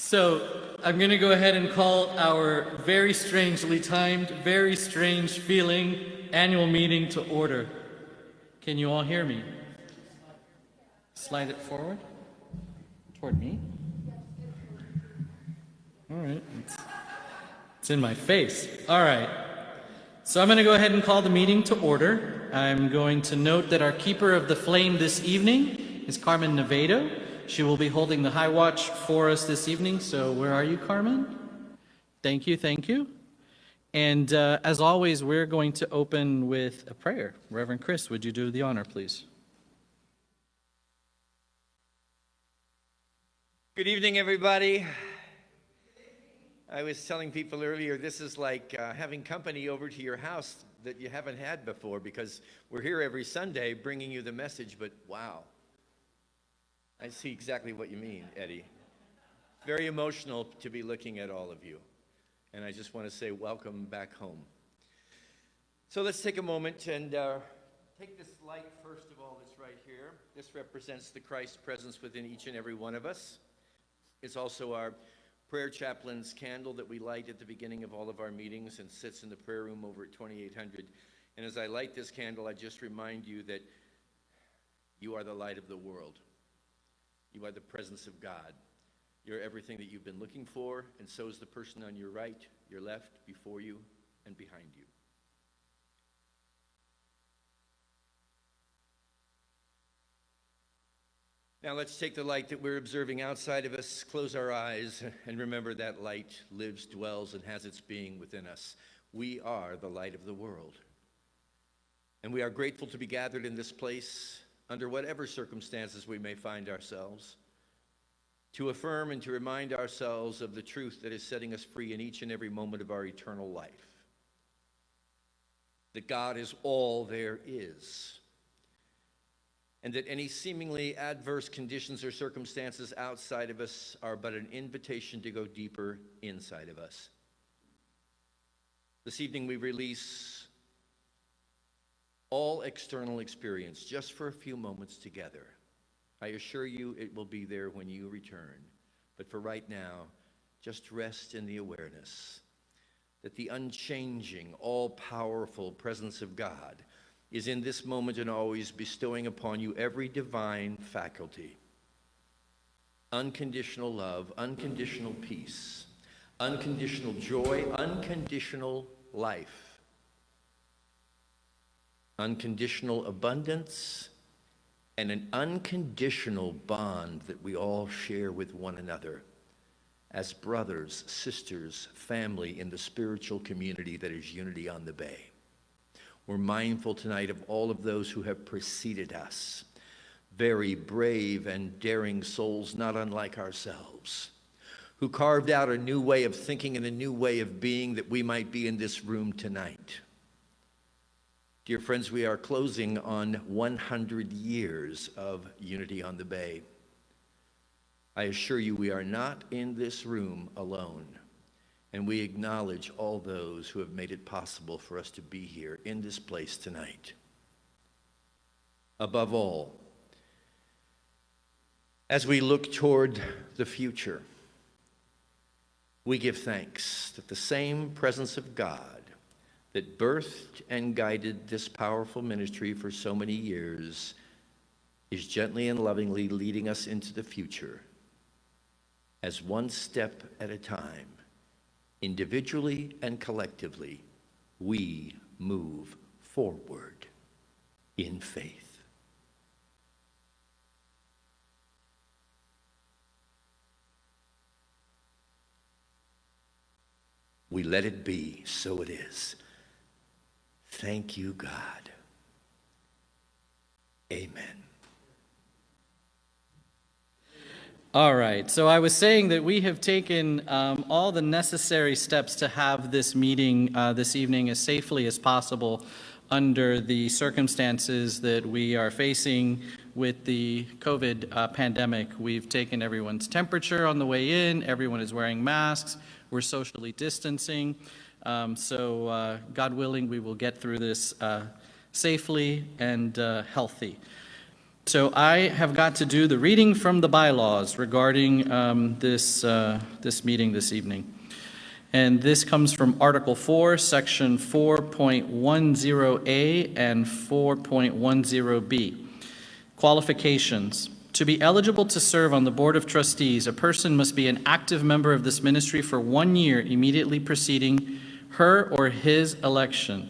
So I'm going to go ahead and call our very strangely timed, very strange feeling annual meeting to order. Can you all hear me? Slide it forward toward me. All right. It's in my face. All right. So I'm going to go ahead and call the meeting to order. I'm going to note that our keeper of the flame this evening is Carmen Nevedo. She will be holding the high watch for us this evening. So where are you, Carmen? Thank you, thank you. And as always, we're going to open with a prayer. Reverend Chris, would you do the honor, please? Good evening, everybody. I was telling people earlier, this is like having company over to your house that you haven't had before, because we're here every Sunday bringing you the message, but wow. I see exactly what you mean, Eddie. Very emotional to be looking at all of you. And I just want to say welcome back home. So let's take a moment and take this light, first of all, that's right here. This represents the Christ presence within each and every one of us. It's also our prayer chaplain's candle that we light at the beginning of all of our meetings and sits in the prayer room over at 2800. And as I light this candle, I just remind you that you are the light of the world. You are the presence of God. You're everything that you've been looking for, and so is the person on your right, your left, before you, and behind you. Now let's take the light that we're observing outside of us, close our eyes, and remember that light lives, dwells, and has its being within us. We are the light of the world. And we are grateful to be gathered in this place under whatever circumstances we may find ourselves, to affirm and to remind ourselves of the truth that is setting us free in each and every moment of our eternal life. That God is all there is. And that any seemingly adverse conditions or circumstances outside of us are but an invitation to go deeper inside of us. This evening we release all external experience just for a few moments together. I assure you it will be there when you return. But for right now, just rest in the awareness that the unchanging, all-powerful presence of God is in this moment and always bestowing upon you every divine faculty. Unconditional love, unconditional peace, unconditional joy, unconditional life, unconditional abundance, and an unconditional bond that we all share with one another as brothers, sisters, family in the spiritual community that is Unity on the Bay. We're mindful tonight of all of those who have preceded us, very brave and daring souls not unlike ourselves, who carved out a new way of thinking and a new way of being that we might be in this room tonight. Dear friends, we are closing on 100 years of Unity on the Bay. I assure you we are not in this room alone, and we acknowledge all those who have made it possible for us to be here in this place tonight. Above all, as we look toward the future, we give thanks that the same presence of God that birthed and guided this powerful ministry for so many years is gently and lovingly leading us into the future as one step at a time, individually and collectively, we move forward in faith. We let it be, so it is. Thank you, God. Amen. All right, so I was saying that we have taken all the necessary steps to have this meeting this evening as safely as possible under the circumstances that we are facing with the COVID pandemic. We've taken everyone's temperature on the way in, everyone is wearing masks, we're socially distancing. So God willing, we will get through this safely and healthy. So I have got to do the reading from the bylaws regarding this meeting this evening. And this comes from Article 4, Section 4.10A and 4.10B. Qualifications. To be eligible to serve on the Board of Trustees, a person must be an active member of this ministry for 1 year immediately preceding her or his election.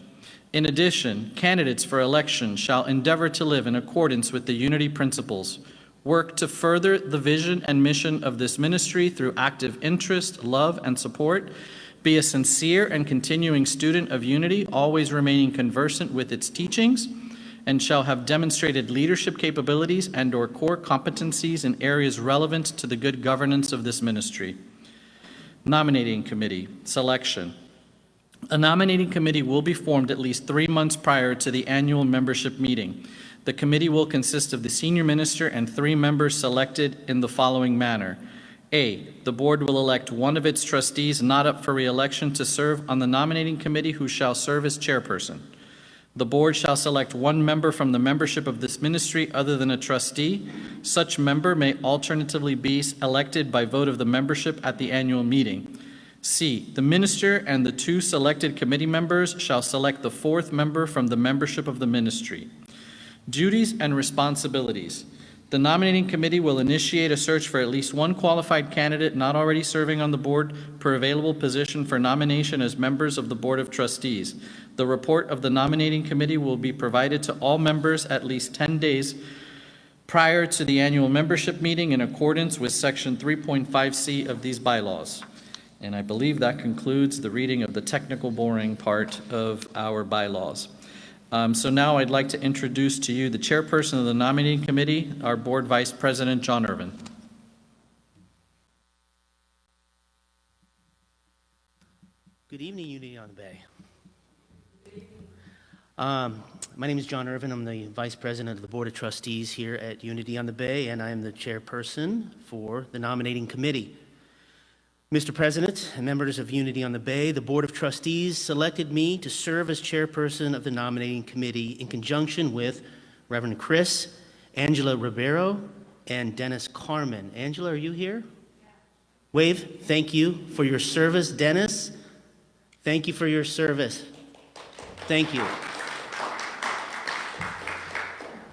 In addition, candidates for election shall endeavor to live in accordance with the unity principles, work to further the vision and mission of this ministry through active interest, love, and support, be a sincere and continuing student of unity, always remaining conversant with its teachings, and shall have demonstrated leadership capabilities and/or core competencies in areas relevant to the good governance of this ministry. Nominating Committee. Selection. A nominating committee will be formed at least 3 months prior to the annual membership meeting. The committee will consist of the senior minister and 3 members selected in the following manner. A, the board will elect one of its trustees not up for re-election to serve on the nominating committee who shall serve as chairperson. The board shall select 1 member from the membership of this ministry other than a trustee. Such member may alternatively be elected by vote of the membership at the annual meeting. C, the minister and the 2 selected committee members shall select the 4th member from the membership of the ministry. Duties and responsibilities. The nominating committee will initiate a search for at least 1 qualified candidate not already serving on the board per available position for nomination as members of the Board of Trustees. The report of the nominating committee will be provided to all members at least 10 days prior to the annual membership meeting in accordance with Section 3.5C of these bylaws. And I believe that concludes the reading of the technical boring part of our bylaws. So now I'd like to introduce to you the chairperson of the nominating committee, our board vice president, John IRVIN. Good evening, Unity on the Bay. My name is John IRVIN. I'm the vice president of the Board of Trustees here at Unity on the Bay, and I am the chairperson for the nominating committee. Mr. President and members of Unity on the Bay, the Board of Trustees selected me to serve as chairperson of the nominating committee in conjunction with Reverend Chris, Angela Ribeiro, and Dennis Carmen. Angela, are you here? Wave. Thank you for your service. Dennis, thank you for your service. Thank you.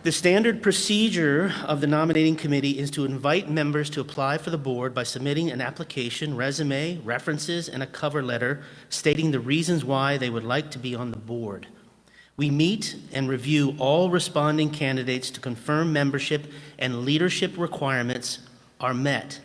The standard procedure of the nominating committee is to invite members to apply for the board by submitting an application, resume, references, and a cover letter stating the reasons why they would like to be on the board. We meet and review all responding candidates to confirm membership and leadership requirements are met.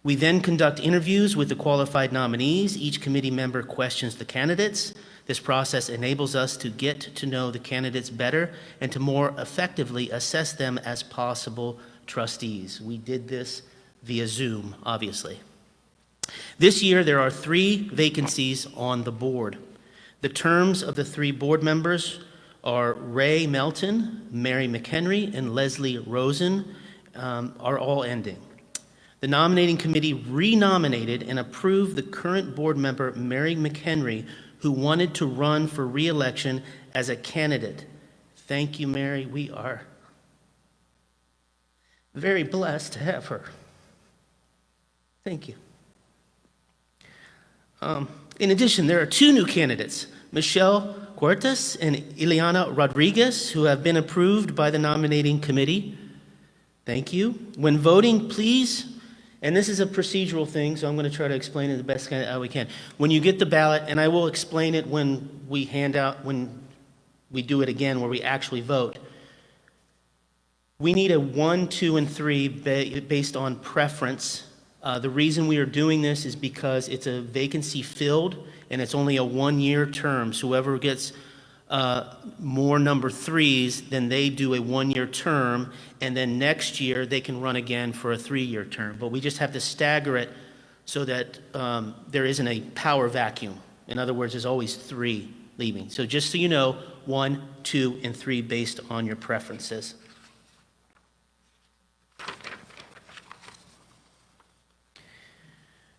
We then conduct interviews with the qualified nominees. Each committee member questions the candidates. This process enables us to get to know the candidates better and to more effectively assess them as possible trustees. We did this via Zoom, obviously. This year, there are 3 vacancies on the board. The terms of the 3 board members are Ray Melton, Mary McHenry, and Leslie Rosen are all ending. The nominating committee renominated and approved the current board member, Mary McHenry, who wanted to run for re-election as a candidate. Thank you, Mary. We are very blessed to have her. Thank you. In addition, there are 2 new candidates, Michelle Huertas and Ileana Rodriguez, who have been approved by the nominating committee. Thank you. When voting, please, and this is a procedural thing, so I'm going to try to explain it the best we can. When you get the ballot, and I will explain it when we do it again, where we actually vote, we need a 1, 2, and 3 based on preference. The reason we are doing this is because it's a vacancy filled, and it's only a 1-year term. So whoever gets more number 3s, then they do a 1-year term, and then next year they can run again for a 3-year term. But we just have to stagger it so that there isn't a power vacuum. In other words, there's always 3 leaving. So just so you know, 1, 2, and 3 based on your preferences.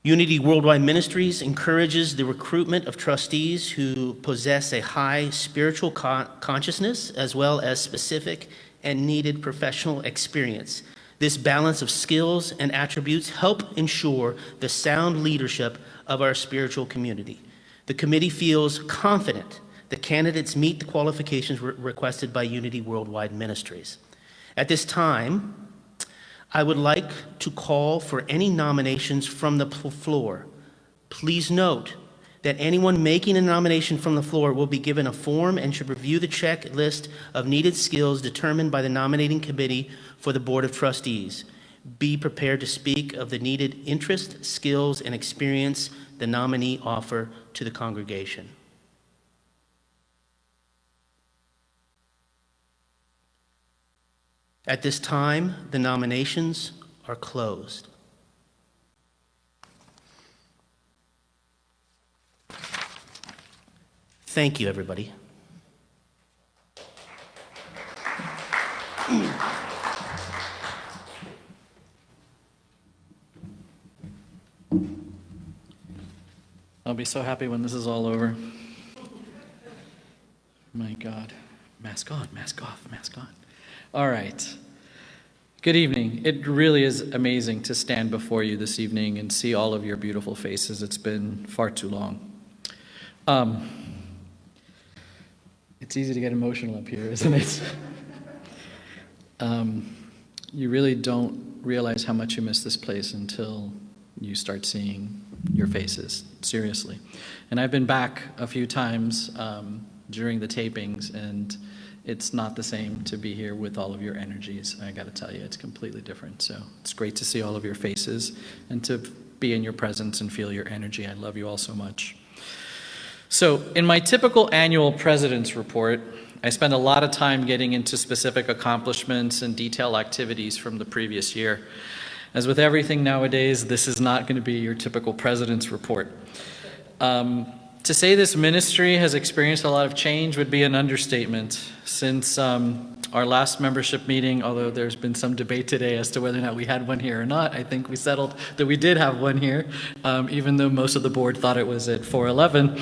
Unity Worldwide Ministries encourages the recruitment of trustees who possess a high spiritual consciousness as well as specific and needed professional experience. This balance of skills and attributes help ensure the sound leadership of our spiritual community. The committee feels confident the candidates meet the qualifications requested by Unity Worldwide Ministries. At this time, I would like to call for any nominations from the floor. Please note that anyone making a nomination from the floor will be given a form and should review the checklist of needed skills determined by the nominating committee for the Board of Trustees. Be prepared to speak of the needed interest, skills, and experience the nominee offer to the congregation. At this time, the nominations are closed. Thank you, everybody. I'll be so happy when this is all over. My God. Mask on, mask off, mask on. All right. Good evening. It really is amazing to stand before you this evening and see all of your beautiful faces. It's been far too long. It's easy to get emotional up here, isn't it? You really don't realize how much you miss this place until you start seeing your faces, seriously. And I've been back a few times during the tapings, and it's not the same to be here with all of your energies. I gotta tell you, it's completely different. So it's great to see all of your faces and to be in your presence and feel your energy. I love you all so much. So in my typical annual President's Report, I spend a lot of time getting into specific accomplishments and detailed activities from the previous year. As with everything nowadays, this is not going to be your typical President's Report. To say this ministry has experienced a lot of change would be an understatement. Since our last membership meeting, although there's been some debate today as to whether or not we had one here or not, I think we settled that we did have one here, even though most of the board thought it was at 411.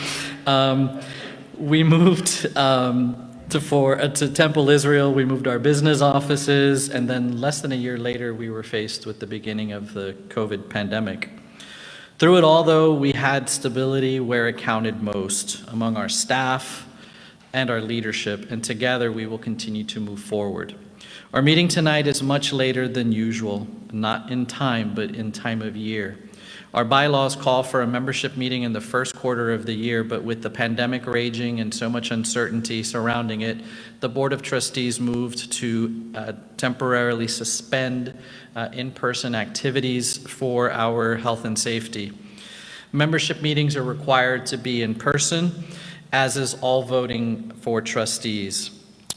We moved to Temple Israel. We moved our business offices, and then less than a year later, we were faced with the beginning of the COVID pandemic. Through it all, though, we had stability where it counted most among our staff and our leadership, and together we will continue to move forward. Our meeting tonight is much later than usual, not in time, but in time of year. Our bylaws call for a membership meeting in the first quarter of the year, but with the pandemic raging and so much uncertainty surrounding it, the Board of Trustees moved to temporarily suspend in-person activities for our health and safety. Membership meetings are required to be in person, as is all voting for trustees.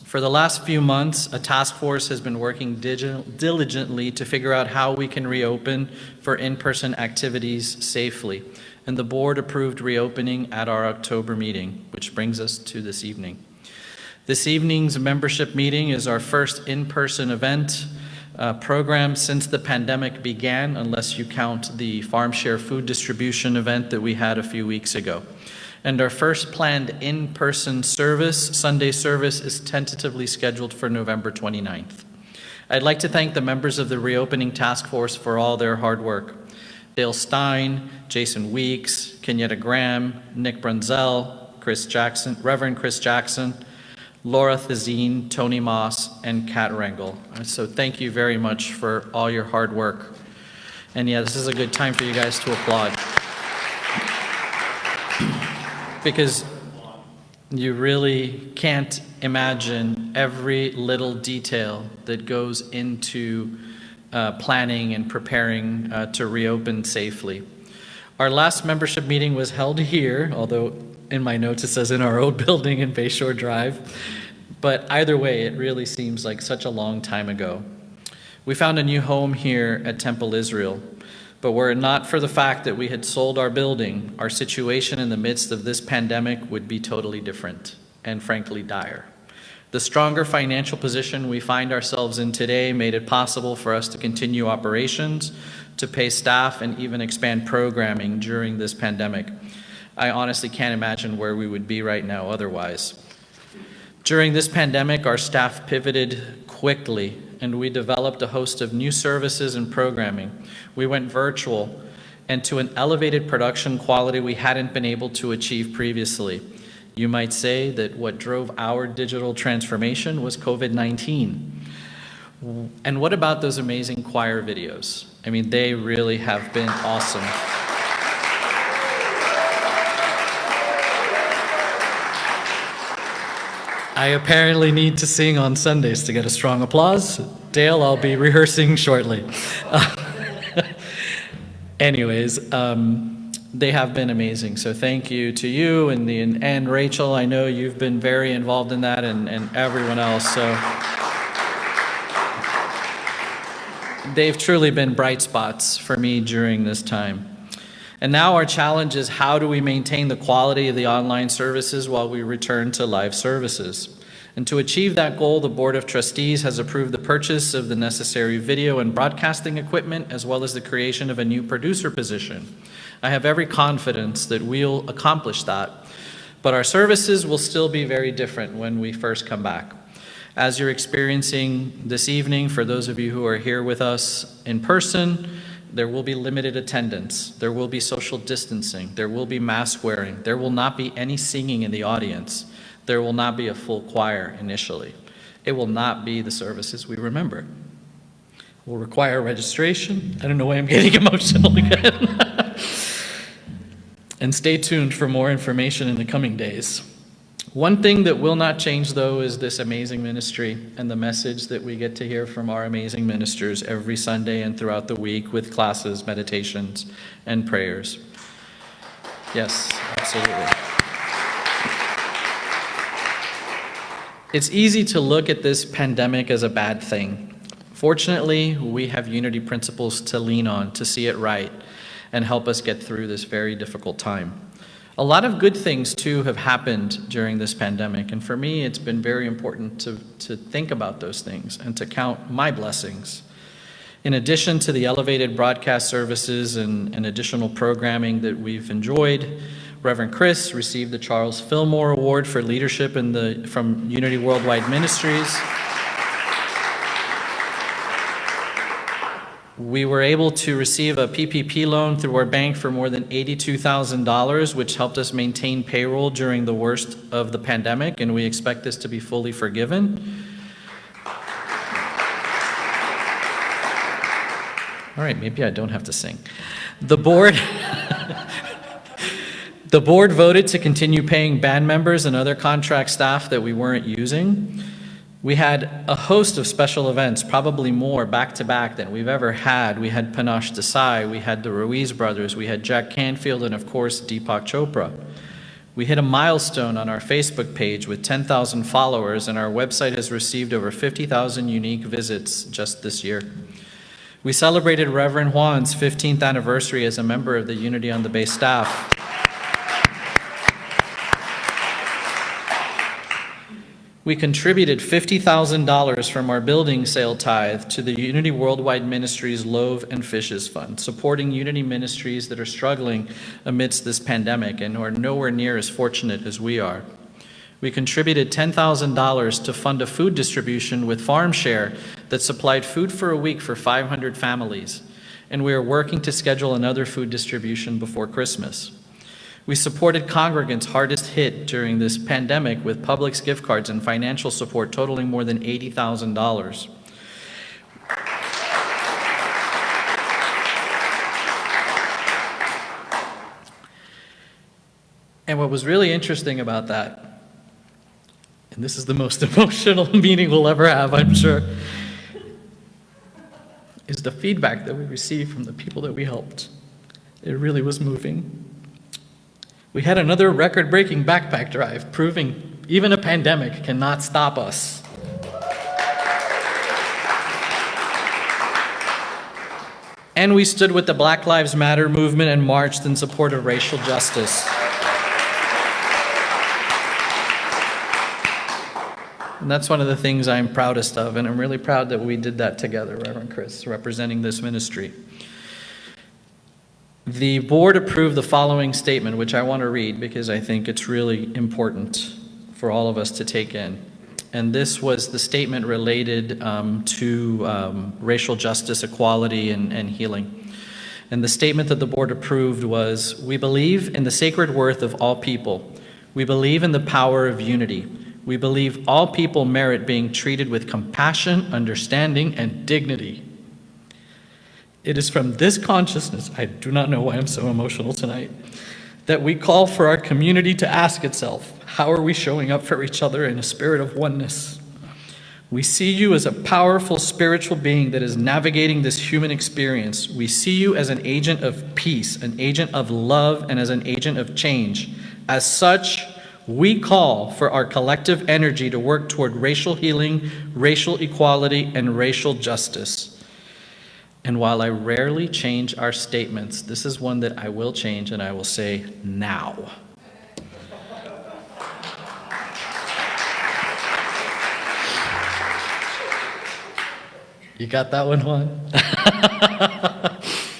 For the last few months, a task force has been working diligently to figure out how we can reopen for in-person activities safely. And the board approved reopening at our October meeting, which brings us to this evening. This evening's membership meeting is our first in-person event program since the pandemic began, unless you count the farm share food distribution event that we had a few weeks ago. And our first planned in-person service, Sunday service, is tentatively scheduled for November 29th. I'd like to thank the members of the Reopening Task Force for all their hard work. Dale Stein, Jason Weeks, Kenyatta Graham, Nick Brunzell, Chris Jackson, Reverend Chris Jackson, Laura Thazine, Tony Moss, and Kat Rengel. So thank you very much for all your hard work. And yeah, this is a good time for you guys to applaud, because you really can't imagine every little detail that goes into planning and preparing to reopen safely. Our last membership meeting was held here, although in my notes it says in our old building in Bayshore Drive. But either way, it really seems like such a long time ago. We found a new home here at Temple Israel. But were it not for the fact that we had sold our building, our situation in the midst of this pandemic would be totally different and frankly dire. The stronger financial position we find ourselves in today made it possible for us to continue operations, to pay staff, and even expand programming during this pandemic. I honestly can't imagine where we would be right now otherwise. During this pandemic, our staff pivoted quickly, and we developed a host of new services and programming. We went virtual and to an elevated production quality we hadn't been able to achieve previously. You might say that what drove our digital transformation was COVID-19. And what about those amazing choir videos? I mean, they really have been awesome. I apparently need to sing on Sundays to get a strong applause. Dale, I'll be rehearsing shortly. Anyways, they have been amazing. So thank you to you and Rachel. I know you've been very involved in that, and everyone else. So they've truly been bright spots for me during this time. And now our challenge is, how do we maintain the quality of the online services while we return to live services? And to achieve that goal, the Board of Trustees has approved the purchase of the necessary video and broadcasting equipment, as well as the creation of a new producer position. I have every confidence that we'll accomplish that, but our services will still be very different when we first come back. As you're experiencing this evening, for those of you who are here with us in person, there will be limited attendance, there will be social distancing, there will be mask wearing, there will not be any singing in the audience, there will not be a full choir initially. It will not be the services we remember. It will require registration. I don't know why I'm getting emotional again. And stay tuned for more information in the coming days. One thing that will not change, though, is this amazing ministry and the message that we get to hear from our amazing ministers every Sunday and throughout the week with classes, meditations, and prayers. Yes, absolutely. It's easy to look at this pandemic as a bad thing. Fortunately, we have unity principles to lean on, to see it right, and help us get through this very difficult time. A lot of good things, too, have happened during this pandemic, and for me, it's been very important to think about those things and to count my blessings. In addition to the elevated broadcast services and additional programming that we've enjoyed, Reverend Chris received the Charles Fillmore Award for Leadership from Unity Worldwide Ministries. We were able to receive a PPP loan through our bank for more than $82,000, which helped us maintain payroll during the worst of the pandemic, and we expect this to be fully forgiven. All right, maybe I don't have to sing. The board voted to continue paying band members and other contract staff that we weren't using. We had a host of special events, probably more back-to-back than we've ever had. We had Panache Desai, we had the Ruiz brothers, we had Jack Canfield, and of course, Deepak Chopra. We hit a milestone on our Facebook page with 10,000 followers, and our website has received over 50,000 unique visits just this year. We celebrated Reverend Juan's 15th anniversary as a member of the Unity on the Bay staff. We contributed $50,000 from our building sale tithe to the Unity Worldwide Ministries Loaves and Fishes Fund, supporting Unity ministries that are struggling amidst this pandemic and who are nowhere near as fortunate as we are. We contributed $10,000 to fund a food distribution with Farm Share that supplied food for a week for 500 families, and we are working to schedule another food distribution before Christmas. We supported congregants hardest hit during this pandemic with Publix gift cards and financial support totaling more than $80,000. And what was really interesting about that, and this is the most emotional meeting we'll ever have, I'm sure, is the feedback that we received from the people that we helped. It really was moving. We had another record-breaking backpack drive, proving even a pandemic cannot stop us. And we stood with the Black Lives Matter movement and marched in support of racial justice. And that's one of the things I'm proudest of, and I'm really proud that we did that together, Reverend Chris, representing this ministry. The board approved the following statement, which I want to read because I think it's really important for all of us to take in. And this was the statement related to racial justice, equality, and healing. And the statement that the board approved was, "We believe in the sacred worth of all people. We believe in the power of unity. We believe all people merit being treated with compassion, understanding, and dignity. It is from this consciousness," I do not know why I'm so emotional tonight, "that we call for our community to ask itself, how are we showing up for each other in a spirit of oneness? We see you as a powerful spiritual being that is navigating this human experience. We see you as an agent of peace, an agent of love, and as an agent of change. As such, we call for our collective energy to work toward racial healing, racial equality, and racial justice." And while I rarely change our statements, this is one that I will change, and I will say now. You got that one, Juan?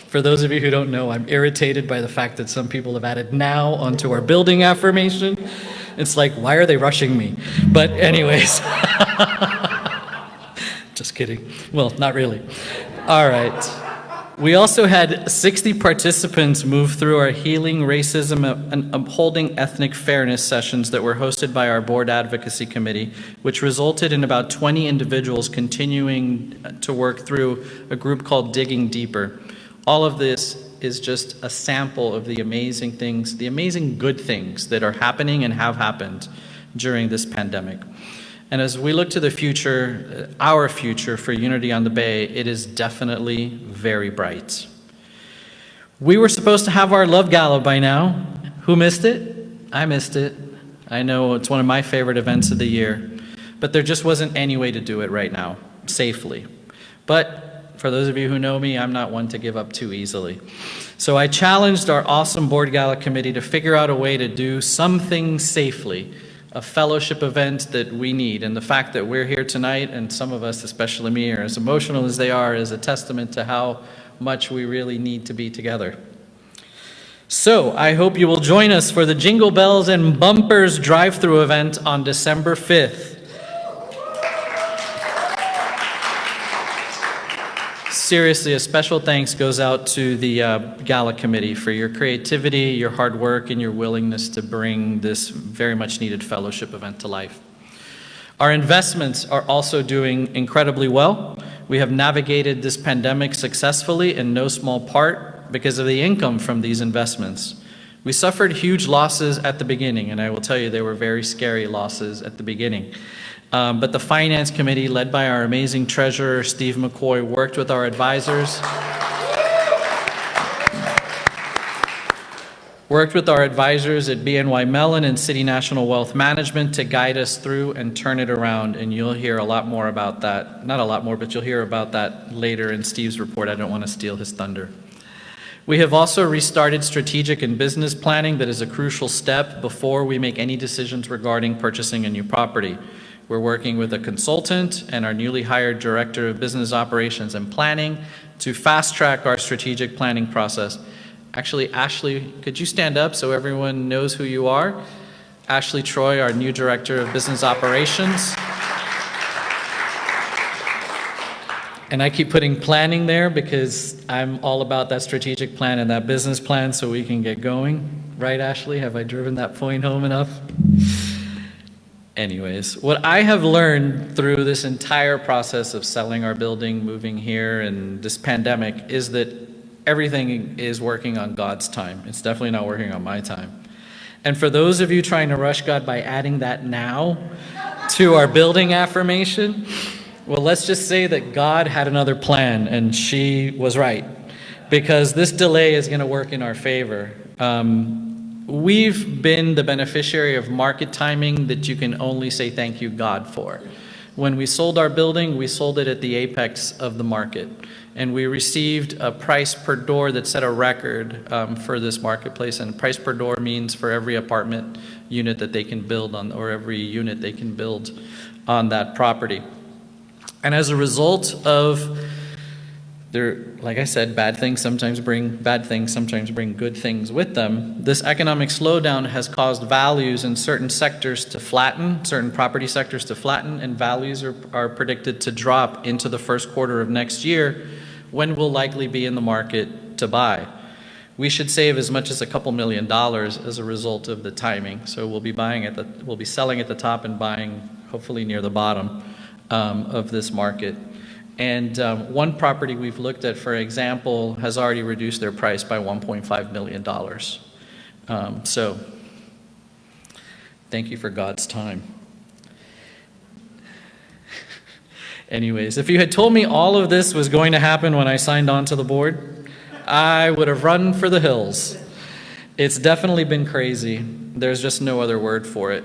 For those of you who don't know, I'm irritated by the fact that some people have added "now" onto our building affirmation. It's like, why are they rushing me? But anyways, just kidding. Well, not really. All right. We also had 60 participants move through our Healing Racism and Upholding Ethnic Fairness sessions that were hosted by our Board Advocacy Committee, which resulted in about 20 individuals continuing to work through a group called Digging Deeper. All of this is just a sample of the amazing things, the amazing good things that are happening and have happened during this pandemic. And as we look to the future, our future for Unity on the Bay, it is definitely very bright. We were supposed to have our Love Gala by now. Who missed it? I missed it. I know it's one of my favorite events of the year, but there just wasn't any way to do it right now, safely. But for those of you who know me, I'm not one to give up too easily. So I challenged our awesome Board Gala committee to figure out a way to do something safely, a fellowship event that we need. And the fact that we're here tonight, and some of us, especially me, are as emotional as they are, is a testament to how much we really need to be together. So I hope you will join us for the Jingle Bells and Bumpers drive-through event on December 5th. Seriously, a special thanks goes out to the Gala Committee for your creativity, your hard work, and your willingness to bring this very much needed fellowship event to life. Our investments are also doing incredibly well. We have navigated this pandemic successfully in no small part because of the income from these investments. We suffered huge losses at the beginning, and I will tell you they were very scary losses at the beginning. But the Finance Committee, led by our amazing treasurer, Steve McCoy, worked with our advisors. Worked with our advisors at BNY Mellon and City National Wealth Management to guide us through and turn it around, and you'll hear a lot more about that. Not a lot more, but you'll hear about that later in Steve's report. I don't want to steal his thunder. We have also restarted strategic and business planning that is a crucial step before we make any decisions regarding purchasing a new property. We're working with a consultant and our newly hired Director of Business Operations and Planning to fast-track our strategic planning process. Actually, Ashley, could you stand up so everyone knows who you are? Ashley Troy, our new Director of Business Operations. And I keep putting planning there because I'm all about that strategic plan and that business plan so we can get going. Right, Ashley? Have I driven that point home enough? Anyways, what I have learned through this entire process of selling our building, moving here, and this pandemic is that everything is working on God's time. It's definitely not working on my time. And for those of you trying to rush God by adding that "now" to our building affirmation, well, let's just say that God had another plan, and she was right, because this delay is going to work in our favor. We've been the beneficiary of market timing that you can only say thank you, God, for. When we sold our building, we sold it at the apex of the market, and we received a price per door that set a record for this marketplace. And price per door means for every apartment unit that they can build on, or every unit they can build on that property. And as a result of like I said, bad things sometimes bring good things with them. This economic slowdown has caused values in certain sectors to flatten, certain property sectors to flatten, and values are predicted to drop into the first quarter of next year, when we'll likely be in the market to buy. We should save as much as a couple $1 million as a result of the timing. So we'll be selling at the top and buying hopefully near the bottom of this market. And one property we've looked at, for example, has already reduced their price by $1.5 million. So thank you for God's time. Anyways, if you had told me all of this was going to happen when I signed on to the board, I would have run for the hills. It's definitely been crazy. There's just no other word for it.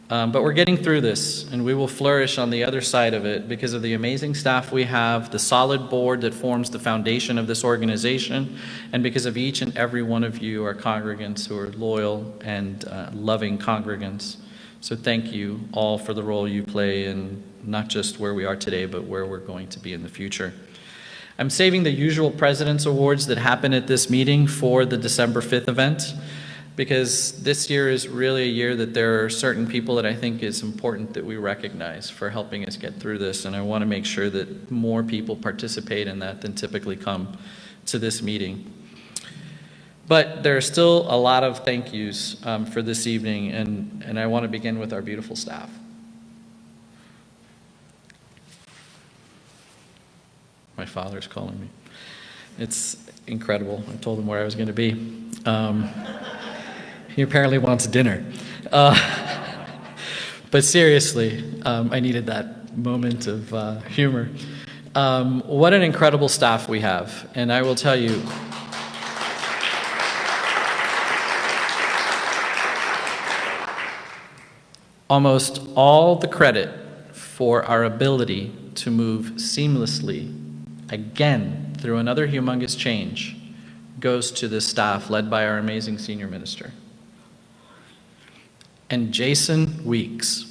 But we're getting through this, and we will flourish on the other side of it because of the amazing staff we have, the solid board that forms the foundation of this organization, and because of each and every one of you, our congregants who are loyal and loving congregants. So thank you all for the role you play in not just where we are today, but where we're going to be in the future. I'm saving the usual President's Awards that happen at this meeting for the December 5th event, because this year is really a year that there are certain people that I think is important that we recognize for helping us get through this, and I want to make sure that more people participate in that than typically come to this meeting. But there are still a lot of thank yous for this evening, and I want to begin with our beautiful staff. My father's calling me. It's incredible. I told him where I was going to be. He apparently wants dinner. But seriously, I needed that moment of humor. What an incredible staff we have. And I will tell you, almost all the credit for our ability to move seamlessly, again, through another humongous change, goes to this staff led by our amazing senior minister. And Jason Weeks,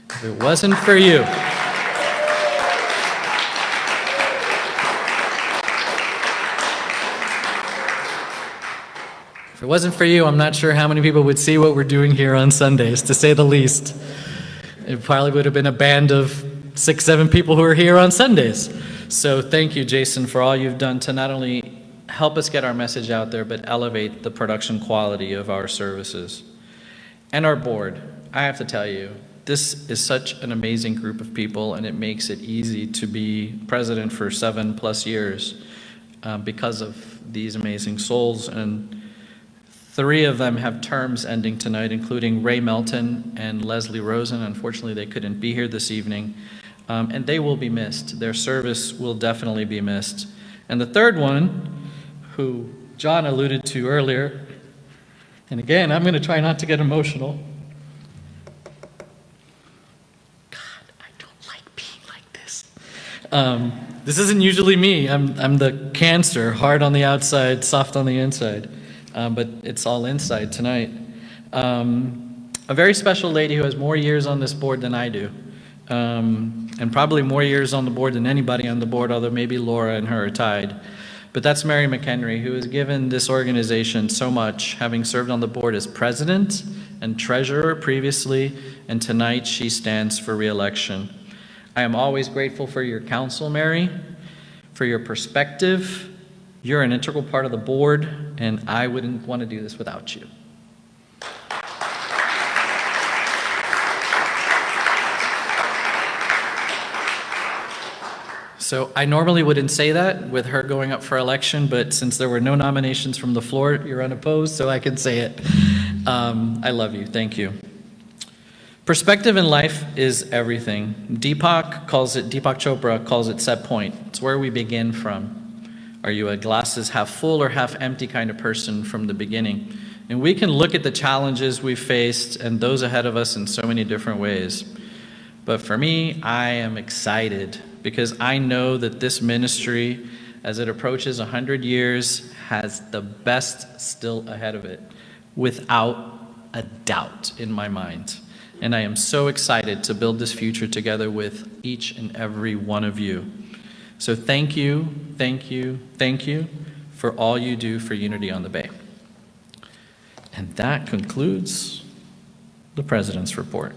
if it wasn't for you, I'm not sure how many people would see what we're doing here on Sundays, to say the least. It probably would have been a band of 6, 7 people who are here on Sundays. So thank you, Jason, for all you've done to not only help us get our message out there, but elevate the production quality of our services. And our board, I have to tell you, this is such an amazing group of people, and it makes it easy to be president for 7+ years because of these amazing souls. And 3 of them have terms ending tonight, including Ray Melton and Leslie Rosen. Unfortunately, they couldn't be here this evening, and they will be missed. Their service will definitely be missed. And the 3rd one, who John alluded to earlier, and again, I'm going to try not to get emotional. God, I don't like being like this. This isn't usually me. I'm the cancer, hard on the outside, soft on the inside. But it's all inside tonight. A very special lady who has more years on this board than I do. And probably more years on the board than anybody on the board, although maybe Laura and her are tied. But that's Mary McHenry, who has given this organization so much, having served on the board as president and treasurer previously, and tonight she stands for re-election. I am always grateful for your counsel, Mary, for your perspective. You're an integral part of the board, and I wouldn't want to do this without you. So I normally wouldn't say that with her going up for election, but since there were no nominations from the floor, you're unopposed, so I can say it. I love you. Thank you. Perspective in life is everything. Deepak Chopra calls it set point. It's where we begin from. Are you a glasses half full or half empty kind of person from the beginning? And we can look at the challenges we've faced and those ahead of us in so many different ways. But for me, I am excited because I know that this ministry, as it approaches 100 years, has the best still ahead of it, without a doubt in my mind. and I am so excited to build this future together with each and every one of you. So thank you, thank you, thank you for all you do for Unity on the Bay. And that concludes the President's report.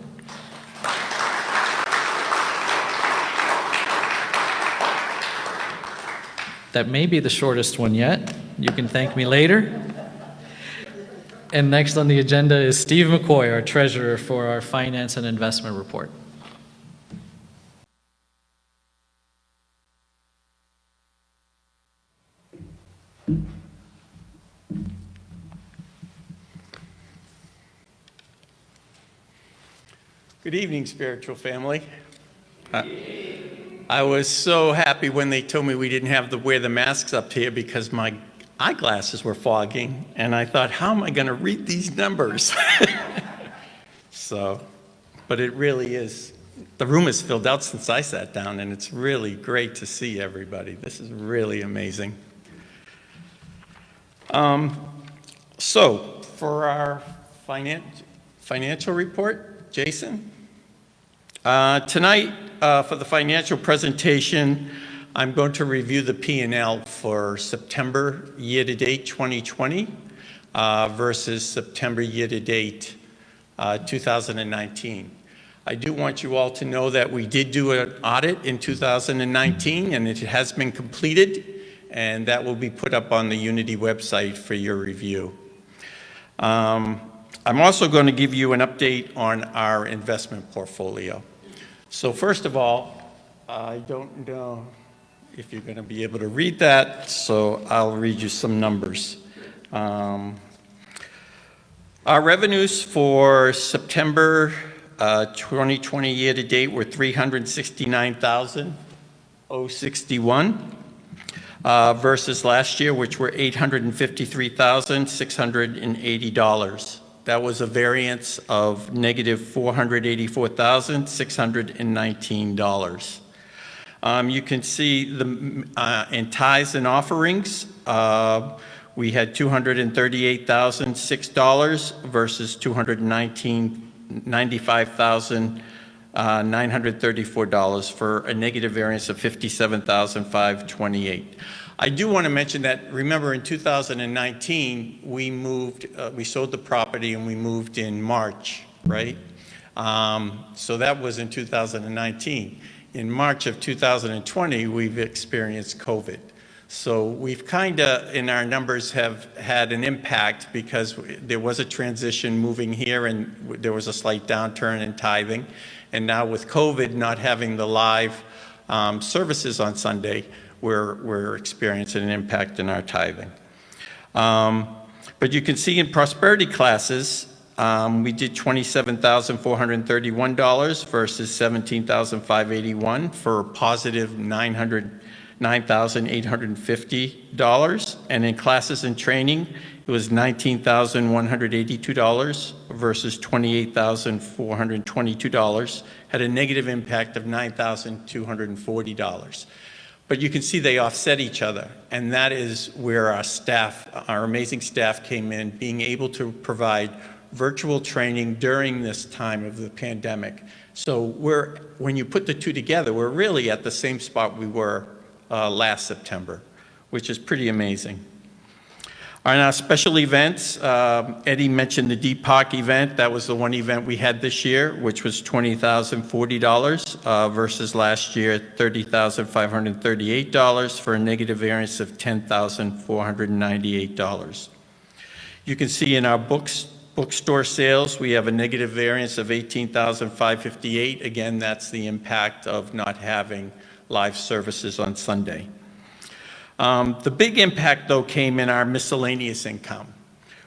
That may be the shortest one yet. You can thank me later. And next on the agenda is Steve McCoy, our treasurer, for our finance and investment report. Good evening, spiritual family. I was so happy when they told me we didn't have to wear the masks up here because my eyeglasses were fogging, and I thought, how am I going to read these numbers? But it really is. The room is filled out since I sat down, and it's really great to see everybody. This is really amazing. So, for our financial report, Jason? Tonight, for the financial presentation, I'm going to review the P&L for September year-to-date 2020 versus September year-to-date 2019. I do want you all to know that we did do an audit in 2019, and it has been completed, and that will be put up on the Unity website for your review. I'm also going to give you an update on our investment portfolio. So first of all, I don't know if you're going to be able to read that, so I'll read you some numbers. Our revenues for September 2020 year-to-date were $369,061 versus last year, which were $853,680. That was a variance of negative $484,619. You can see in tithes and offerings, we had $238,006 versus $295,934 for a negative variance of $57,528. I do want to mention that, remember, in 2019, we sold the property and we moved in March, right? So that was in 2019. In March of 2020, we've experienced COVID. So we've kind of, in our numbers, have had an impact because there was a transition moving here and there was a slight downturn in tithing. And now with COVID not having the live services on Sunday, we're experiencing an impact in our tithing. But you can see in prosperity classes, we did $27,431 versus $17,581 for a positive $9,850. And in classes and training, it was $19,182 versus $28,422, had a negative impact of $9,240. But you can see they offset each other, and that is where our staff, our amazing staff came in, being able to provide virtual training during this time of the pandemic. So when you put the two together, we're really at the same spot we were last September, which is pretty amazing. On our special events, Eddie mentioned the Deepak event. That was the one event we had this year, which was $20,040 versus last year $30,538 for a negative variance of $10,498. You can see in our bookstore sales, we have a negative variance of $18,558. Again, that's the impact of not having live services on Sunday. The big impact, though, came in our miscellaneous income.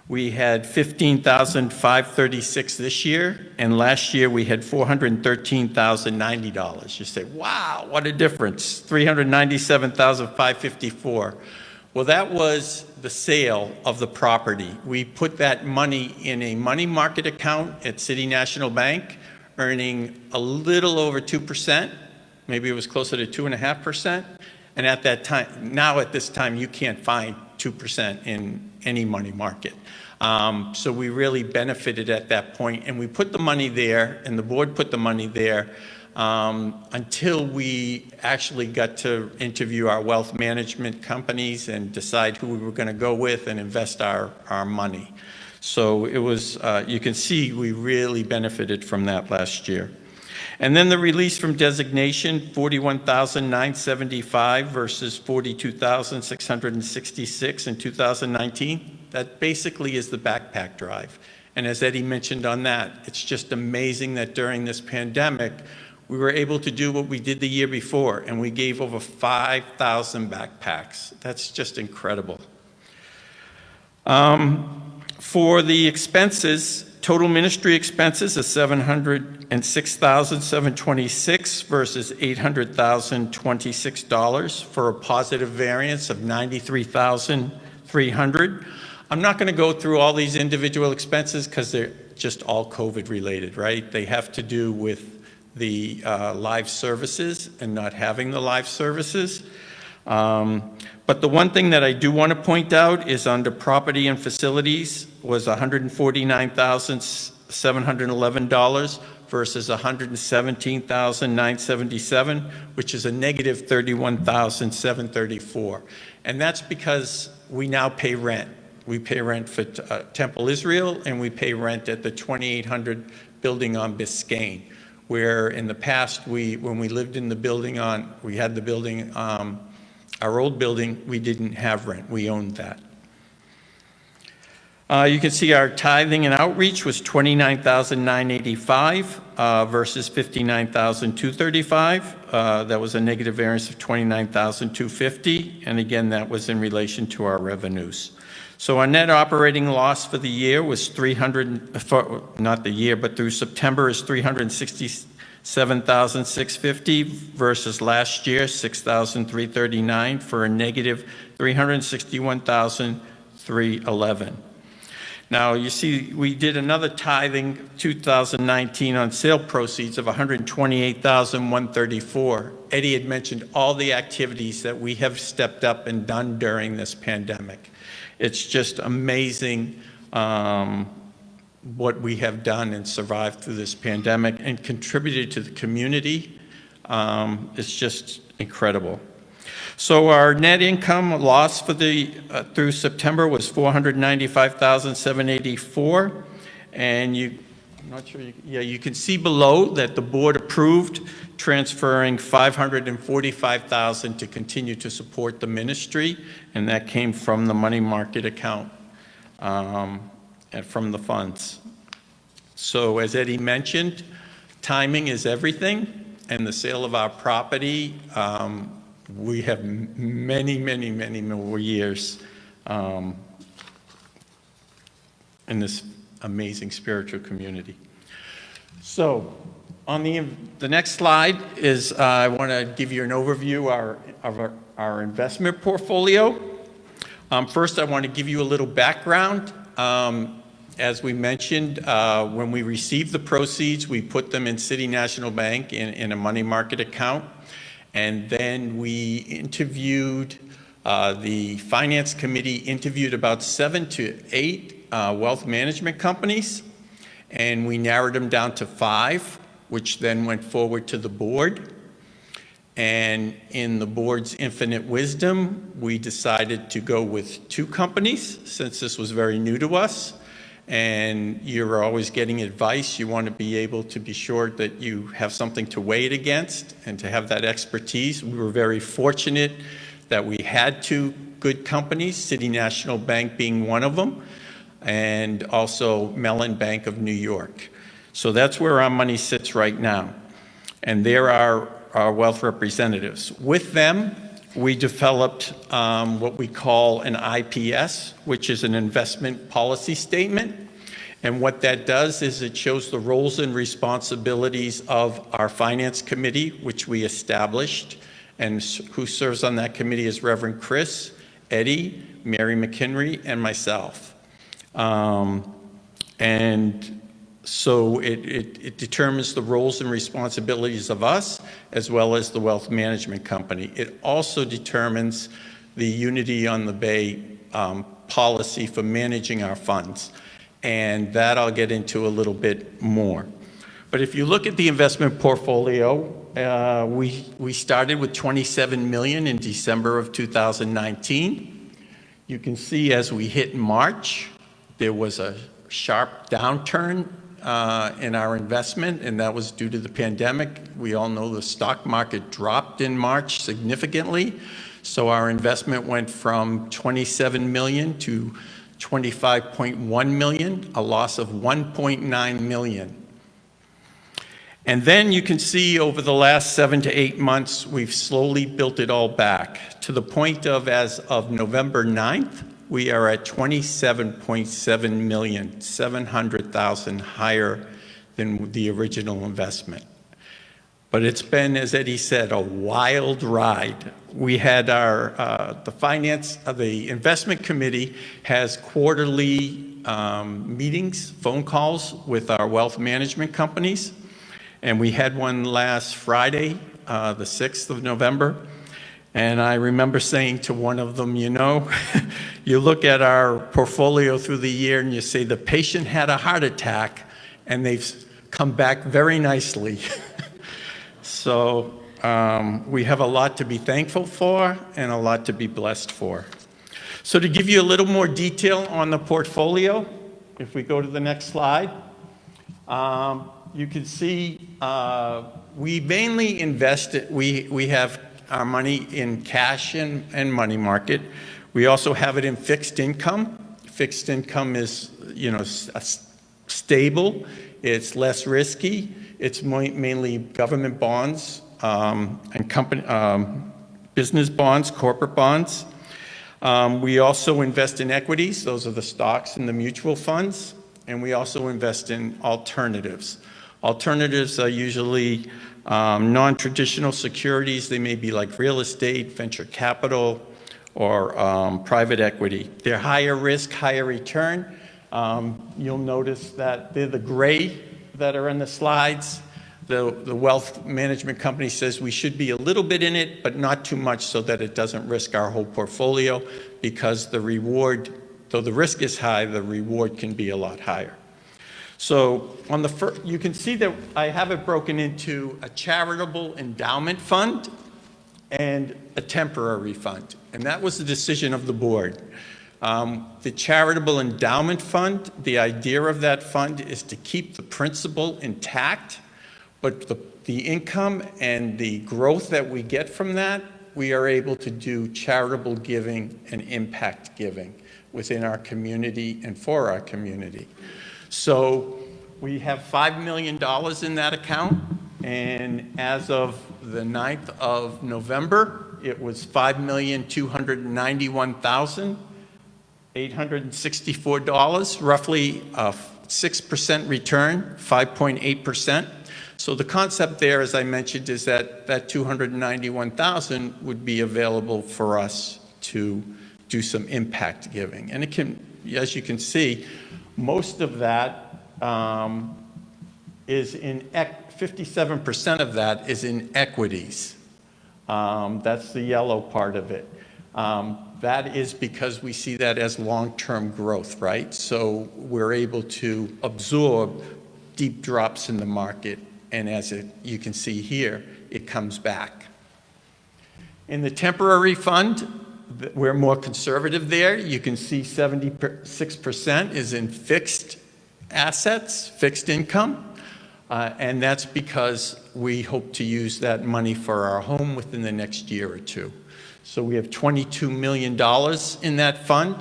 We had $15,536 this year, and last year we had $413,090. You say, wow, what a difference, $397,554. Well, that was the sale of the property. We put that money in a money market account at City National Bank, earning a little over 2%. Maybe it was closer to 2.5%. And at that time, now at this time, you can't find 2% in any money market. So we really benefited at that point, and we put the money there, and the board put the money there until we actually got to interview our wealth management companies and decide who we were going to go with and invest our money. So it was, you can see we really benefited from that last year. And then the release from designation, $41,975 versus $42,666 in 2019. That basically is the backpack drive. And as Eddie mentioned on that, it's just amazing that during this pandemic, we were able to do what we did the year before, and we gave over 5,000 backpacks. That's just incredible. For the expenses, total ministry expenses is $706,726 versus $800,026 for a positive variance of $93,300. I'm not going to go through all these individual expenses because they're just all COVID related, right? They have to do with the live services and not having the live services. But the one thing that I do want to point out is under property and facilities was $149,711 versus $117,977, which is a negative $31,734. And that's because we now pay rent. We pay rent for Temple Israel, and we pay rent at the 2800 building on Biscayne, where in the past, when we lived in the building we had the building, our old building, we didn't have rent. We owned that. You can see our tithing and outreach was $29,985 versus $59,235. That was a negative variance of $29,250. And again, that was in relation to our revenues. So our net operating loss for the year was not the year, but through September is $367,650 versus last year, $6,339 for a negative $361,311. Now, you see, we did another tithing 2019 on sale proceeds of $128,134. Eddie had mentioned all the activities that we have stepped up and done during this pandemic. It's just amazing what we have done and survived through this pandemic and contributed to the community. It's just incredible. So our net income loss for through September was $495,784, and I'm not sure. You can see below that the board approved transferring $545,000 to continue to support the ministry, and that came from the money market account and from the funds. So as Eddie mentioned, timing is everything, and the sale of our property. We have many, many, many more years in this amazing spiritual community. So on the next slide is I want to give you an overview of our investment portfolio. First, I want to give you a little background. As we mentioned, when we received the proceeds, we put them in City National Bank in a money market account. And then we interviewed, the finance committee interviewed about 7 to 8 wealth management companies, and we narrowed them down to 5, which then went forward to the board. And in the board's infinite wisdom, we decided to go with 2 companies since this was very new to us. And you're always getting advice. You want to be able to be sure that you have something to weigh it against and to have that expertise. We were very fortunate that we had 2 good companies, City National Bank being one of them, and also Mellon Bank of New York. So that's where our money sits right now. And they're our wealth representatives. With them, we developed what we call an IPS, which is an investment policy statement. And what that does is it shows the roles and responsibilities of our finance committee, which we established, and who serves on that committee is Reverend Chris, Eddie, Mary McHenry, and myself. And so it determines the roles and responsibilities of us as well as the wealth management company. It also determines the Unity on the Bay policy for managing our funds. And that I'll get into a little bit more. But if you look at the investment portfolio, we started with $27 million in December of 2019. You can see as we hit March, there was a sharp downturn in our investment, and that was due to the pandemic. We all know the stock market dropped in March significantly. So our investment went from $27 million to $25.1 million, a loss of $1.9 million. And then you can see over the last 7 to 8 months, we've slowly built it all back to the point of, as of November 9th, we are at $27.7 million, 700,000 higher than the original investment. But it's been, as Eddie said, a wild ride. We had the investment committee has quarterly meetings, phone calls with our wealth management companies. And we had one last Friday, the 6th of November. And I remember saying to one of them, you know, you look at our portfolio through the year and you say the patient had a heart attack and they've come back very nicely. So we have a lot to be thankful for and a lot to be blessed for. So to give you a little more detail on the portfolio, if we go to the next slide, you can see we mainly invest it. We have our money in cash and money market. We also have it in fixed income. Fixed income is, you know, stable. It's less risky. It's mainly government bonds and company, business bonds, corporate bonds. We also invest in equities. Those are the stocks and the mutual funds. And we also invest in alternatives. Alternatives are usually non-traditional securities. They may be like real estate, venture capital, or private equity. They're higher risk, higher return. You'll notice that they're the gray that are in the slides. The wealth management company says we should be a little bit in it, but not too much so that it doesn't risk our whole portfolio, because the reward, though the risk is high, the reward can be a lot higher. So on the first, you can see that I have it broken into a charitable endowment fund and a temporary fund. And that was the decision of the board. The charitable endowment fund, the idea of that fund is to keep the principal intact, but the income and the growth that we get from that, we are able to do charitable giving and impact giving within our community and for our community. So we have $5 million in that account, and as of the 9th of November, it was $5,291,864, roughly a 6% return, 5.8%. So the concept there, as I mentioned, is that that $291,000 would be available for us to do some impact giving. And it can, as you can see, most of that is in 57% of that is in equities. That's the yellow part of it. That is because we see that as long-term growth, right? So we're able to absorb deep drops in the market, and as you can see here, it comes back. In the temporary fund, we're more conservative there. You can see 76% is in fixed assets, fixed income, and that's because we hope to use that money for our home within the next year or two. So we have $22 million in that fund,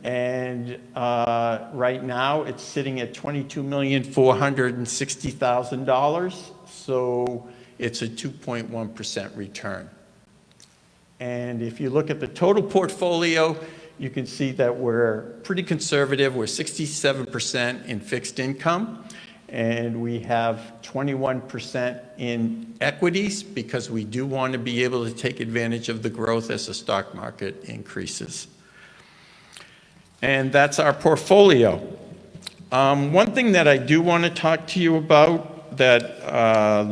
and right now it's sitting at $22,460,000, so it's a 2.1% return. And if you look at the total portfolio, you can see that we're pretty conservative. We're 67% in fixed income, and we have 21% in equities because we do want to be able to take advantage of the growth as the stock market increases. And that's our portfolio. One thing that I do want to talk to you about that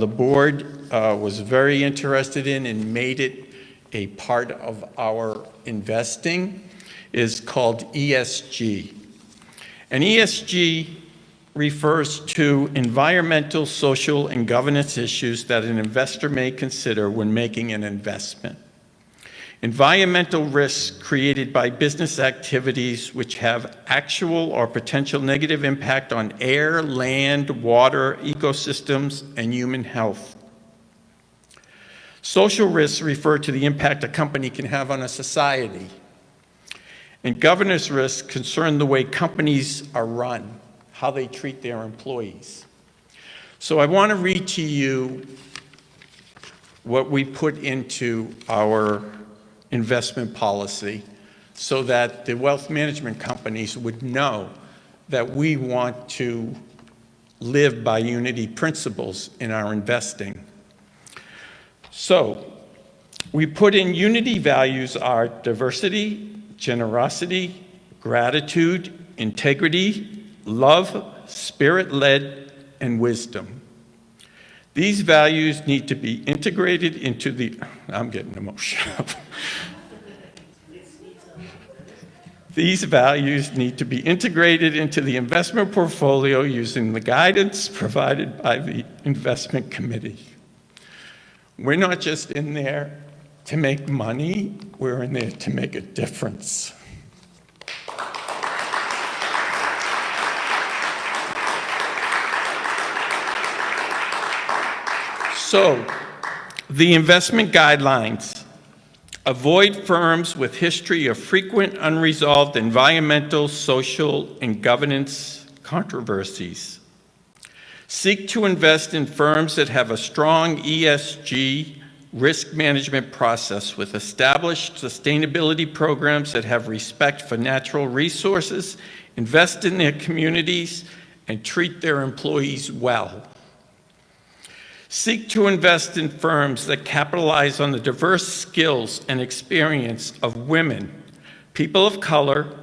the board was very interested in and made it a part of our investing is called ESG. And ESG refers to environmental, social, and governance issues that an investor may consider when making an investment. Environmental risks created by business activities which have actual or potential negative impact on air, land, water, ecosystems, and human health. Social risks refer to the impact a company can have on a society. And governance risks concern the way companies are run, how they treat their employees. So I want to read to you what we put into our investment policy so that the wealth management companies would know that we want to live by unity principles in our investing. So we put in unity values are diversity, generosity, gratitude, integrity, love, spirit-led, and wisdom. These values need to be integrated into the, I'm getting emotional. These values need to be integrated into the investment portfolio using the guidance provided by the investment committee. We're not just in there to make money, we're in there to make a difference. So, the investment guidelines. Avoid firms with history of frequent unresolved environmental, social, and governance controversies. Seek to invest in firms that have a strong ESG risk management process with established sustainability programs that have respect for natural resources, invest in their communities, and treat their employees well. Seek to invest in firms that capitalize on the diverse skills and experience of women, people of color,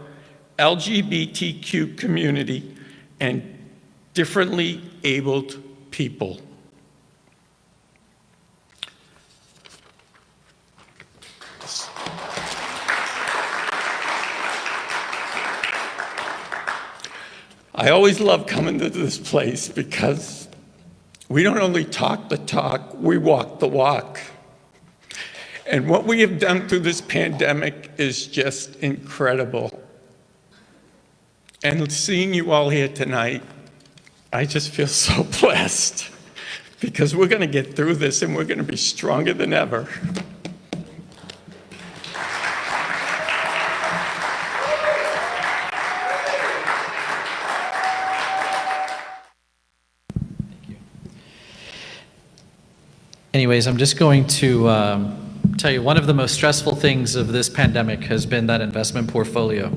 LGBTQ community, and differently abled people. I always love coming to this place because we don't only talk the talk, we walk the walk. And what we have done through this pandemic is just incredible. And seeing you all here tonight, I just feel so blessed because we're going to get through this and we're going to be stronger than ever. Anyways, I'm just going to tell you one of the most stressful things of this pandemic has been that investment portfolio.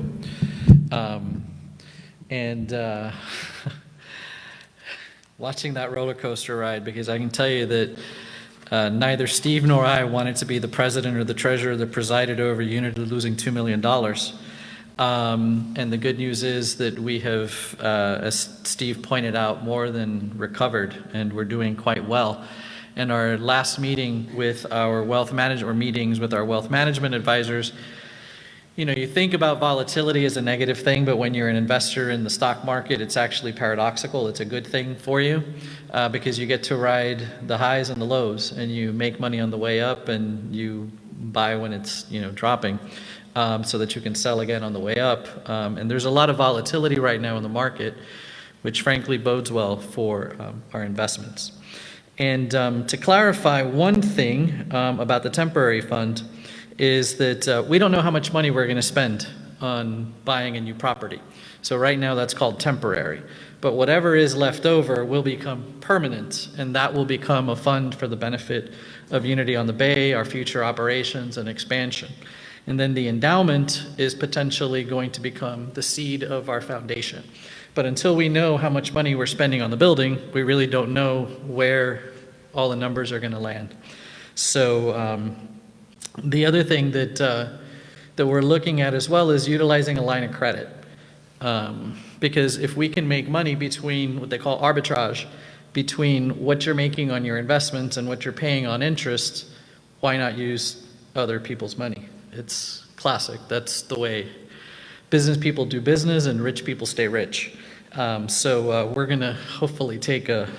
Watching that roller coaster ride, because I can tell you that neither Steve nor I wanted to be the president or the treasurer that presided over Unity losing $2 million. And the good news is that we have, as Steve pointed out, more than recovered, and we're doing quite well. In our last meeting with our wealth management, or meetings with our wealth management advisors, you know, you think about volatility as a negative thing, but when you're an investor in the stock market, it's actually paradoxical. It's a good thing for you because you get to ride the highs and the lows, and you make money on the way up, and you buy when it's, you know, dropping, so that you can sell again on the way up. And there's a lot of volatility right now in the market, which frankly bodes well for our investments. And to clarify one thing about the temporary fund is that we don't know how much money we're going to spend on buying a new property. So right now that's called temporary. But whatever is left over will become permanent, and that will become a fund for the benefit of Unity on the Bay, our future operations and expansion. And then the endowment is potentially going to become the seed of our foundation. But until we know how much money we're spending on the building, we really don't know where all the numbers are going to land. So the other thing that we're looking at as well is utilizing a line of credit. Because if we can make money between what they call arbitrage, between what you're making on your investments and what you're paying on interest, why not use other people's money? It's classic. That's the way business people do business and rich people stay rich. So we're going to hopefully take a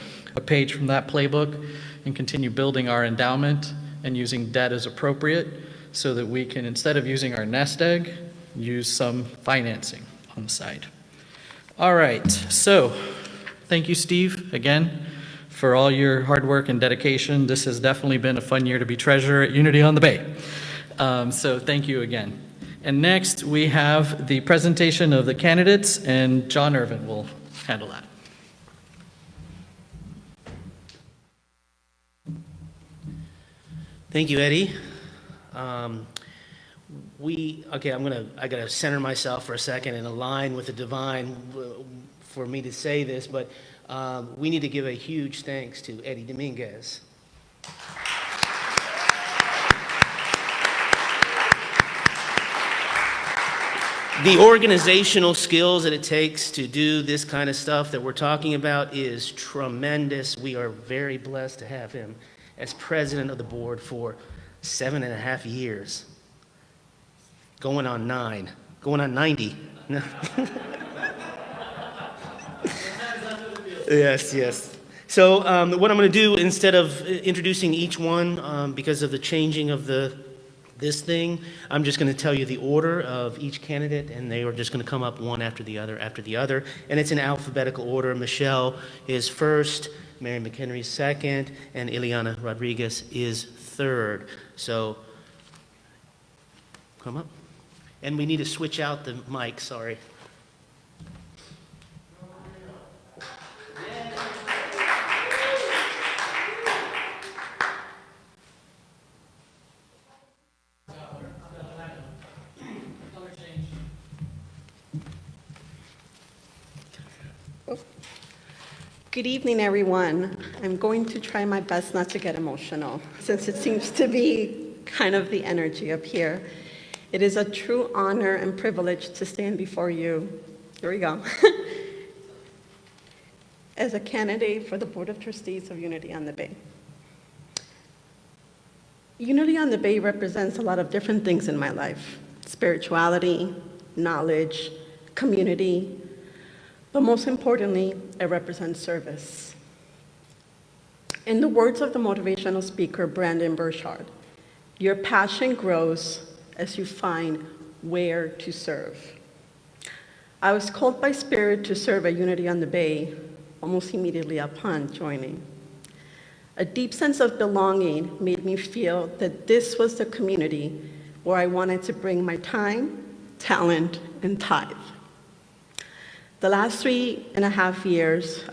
page from that playbook and continue building our endowment and using debt as appropriate so that we can, instead of using our nest egg, use some financing on the side. All right, so thank you, Steve, again, for all your hard work and dedication. This has definitely been a fun year to be treasurer at Unity on the Bay. So thank you again. And next, we have the presentation of the candidates, and John Irvin will handle that. Thank you, Eddie. I gotta center myself for a second and align with the divine for me to say this, but we need to give a huge thanks to Eddie Dominguez. The organizational skills that it takes to do this kind of stuff that we're talking about is tremendous. We are very blessed to have him as president of the board for 7.5 years. Going on 9. Going on 90. No. Yes. So what I'm going to do, instead of introducing each one, because of the changing of this thing, I'm just going to tell you the order of each candidate, and they are just going to come up one after the other, and it's in alphabetical order. Michelle is first, Mary McHenry second, and Ileana Rodriguez is third. So come up. And we need to switch out the mic, sorry. Good evening, everyone. I'm going to try my best not to get emotional, since it seems to be kind of the energy up here. It is a true honor and privilege to stand before you. Here we go. As a candidate for the Board of Trustees of Unity on the Bay. Unity on the Bay represents a lot of different things in my life: spirituality, knowledge, community, but most importantly, it represents service. In the words of the motivational speaker, Brandon Burchard, your passion grows as you find where to serve. I was called by Spirit to serve at Unity on the Bay almost immediately upon joining. A deep sense of belonging made me feel that this was the community where I wanted to bring my time, talent, and tithe. The last 3.5 years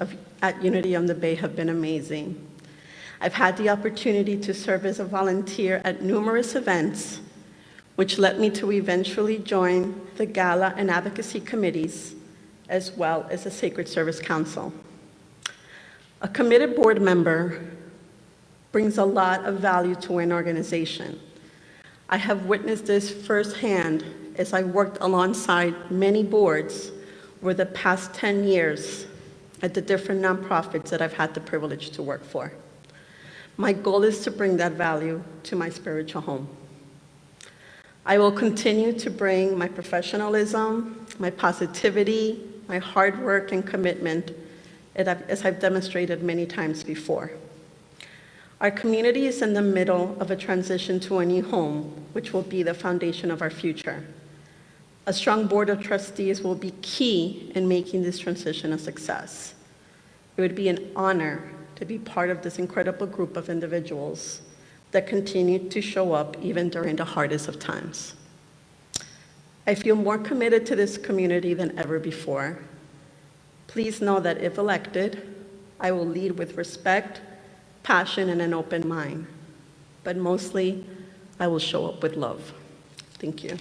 at Unity on the Bay have been amazing. I've had the opportunity to serve as a volunteer at numerous events, which led me to eventually join the Gala and Advocacy Committees, as well as the Sacred Service Council. A committed board member brings a lot of value to an organization. I have witnessed this firsthand as I worked alongside many boards over the past 10 years at the different nonprofits that I've had the privilege to work for. My goal is to bring that value to my spiritual home. I will continue to bring my professionalism, my positivity, my hard work and commitment, as I've demonstrated many times before. Our community is in the middle of a transition to a new home, which will be the foundation of our future. A strong board of trustees will be key in making this transition a success. It would be an honor to be part of this incredible group of individuals that continue to show up even during the hardest of times. I feel more committed to this community than ever before. Please know that if elected, I will lead with respect, passion, and an open mind. But mostly, I will show up with love. Thank you.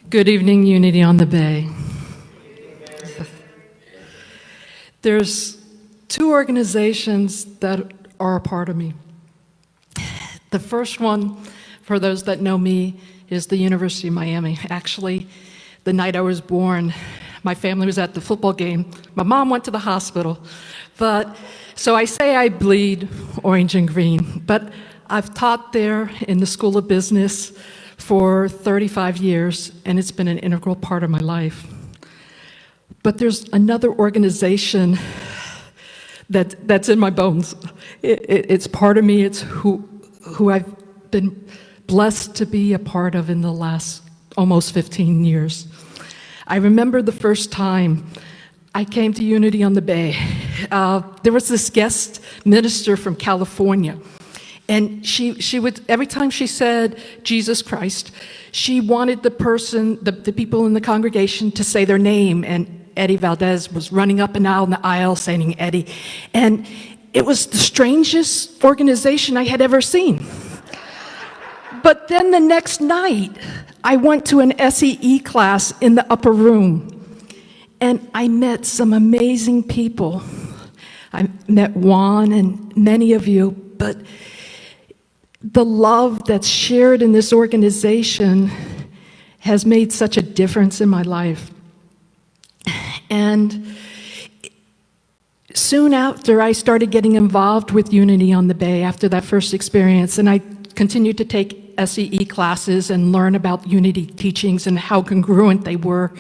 Good evening, Unity on the Bay. There's 2 organizations that are a part of me. The first one, for those that know me, is the University of Miami. Actually, the night I was born, my family was at the football game. My mom went to the hospital. So I say I bleed orange and green, but I've taught there in the School of Business for 35 years, and it's been an integral part of my life. But there's another organization that's in my bones. It's part of me. It's who I've been blessed to be a part of in the last almost 15 years. I remember the first time I came to Unity on the Bay. There was this guest minister from California, and she would, every time she said Jesus Christ, she wanted the people in the congregation to say their name, and Eddie Valdez was running up and down the aisle saying Eddie, and it was the strangest organization I had ever seen. But then the next night, I went to an SEE class in the upper room, and I met some amazing people. I met Juan and many of you, but the love that's shared in this organization has made such a difference in my life. And soon after, I started getting involved with Unity on the Bay after that first experience, and I continued to take SEE classes and learn about Unity teachings and how congruent they were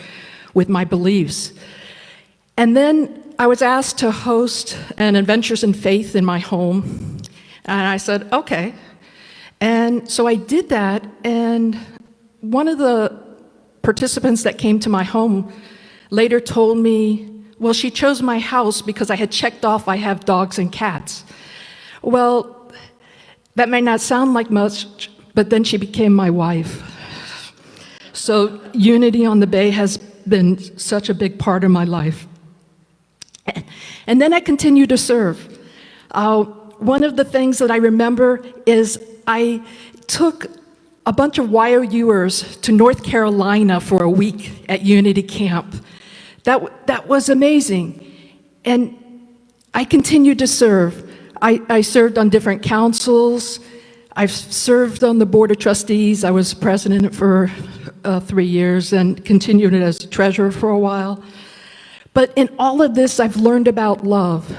with my beliefs. And then I was asked to host an Adventures in Faith in my home, and I said, okay. And so I did that, and one of the participants that came to my home later told me, well, she chose my house because I had checked off I have dogs and cats. Well, that may not sound like much, but then she became my wife. So Unity on the Bay has been such a big part of my life. And then I continued to serve. One of the things that I remember is I took a bunch of YOUers to North Carolina for a week at Unity Camp. That was amazing. And I continued to serve. I served on different councils. I've served on the Board of Trustees. I was president for 3 years and continued as treasurer for a while. But in all of this, I've learned about love.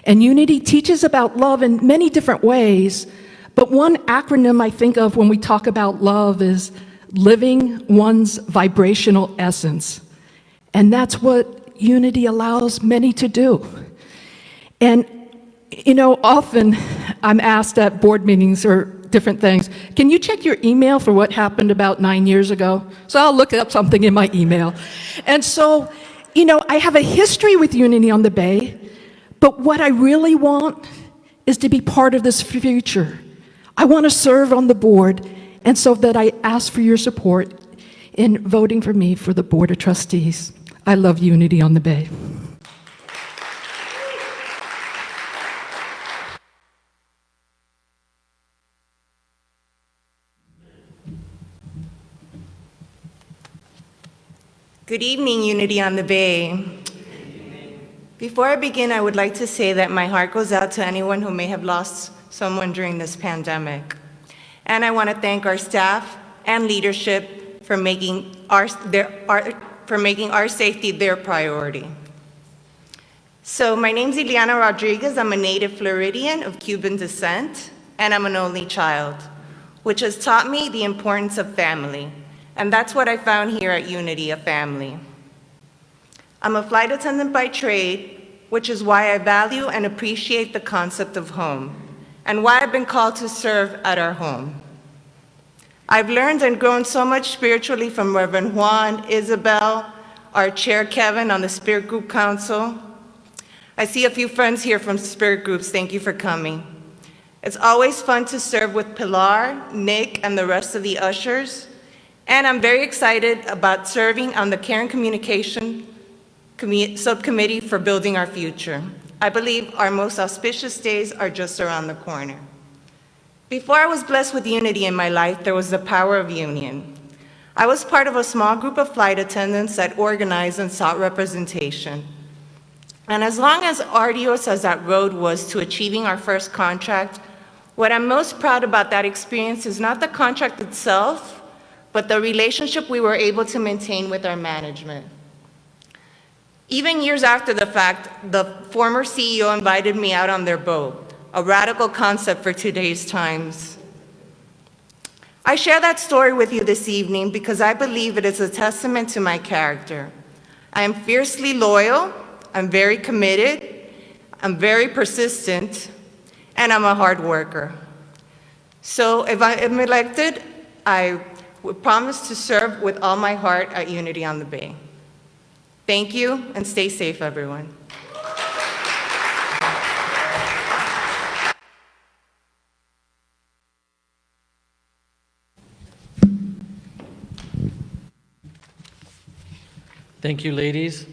And Unity teaches about love in many different ways. But one acronym I think of when we talk about love is living one's vibrational essence. And that's what Unity allows many to do. And, you know, often I'm asked at board meetings or different things, can you check your email for what happened about 9 years ago? So I'll look up something in my email. And so, you know, I have a history with Unity on the Bay, but what I really want is to be part of this future. I want to serve on the board, and so that I ask for your support in voting for me for the Board of Trustees. I love Unity on the Bay. Good evening, Unity on the Bay. Before I begin, I would like to say that my heart goes out to anyone who may have lost someone during this pandemic. And I want to thank our staff and leadership for making our safety their priority. So my name's Ileana Rodriguez. I'm a native Floridian of Cuban descent, and I'm an only child, which has taught me the importance of family. And that's what I found here at Unity, a family. I'm a flight attendant by trade, which is why I value and appreciate the concept of home, and why I've been called to serve at our home. I've learned and grown so much spiritually from Reverend Juan, Isabel, our chair Kevin on the Spirit Group Council. I see a few friends here from Spirit Groups. Thank you for coming. It's always fun to serve with Pilar, Nick, and the rest of the ushers. And I'm very excited about serving on the Care and Communication Subcommittee for Building Our Future. I believe our most auspicious days are just around the corner. Before I was blessed with Unity in my life, there was the power of union. I was part of a small group of flight attendants that organized and sought representation. And as long as arduous as that road was to achieving our first contract, what I'm most proud about that experience is not the contract itself, but the relationship we were able to maintain with our management. Even years after the fact, the former CEO invited me out on their boat, a radical concept for today's times. I share that story with you this evening because I believe it is a testament to my character. I am fiercely loyal, I'm very committed, I'm very persistent, and I'm a hard worker. So if I am elected, I would promise to serve with all my heart at Unity on the Bay. Thank you, and stay safe, everyone. Thank you, ladies,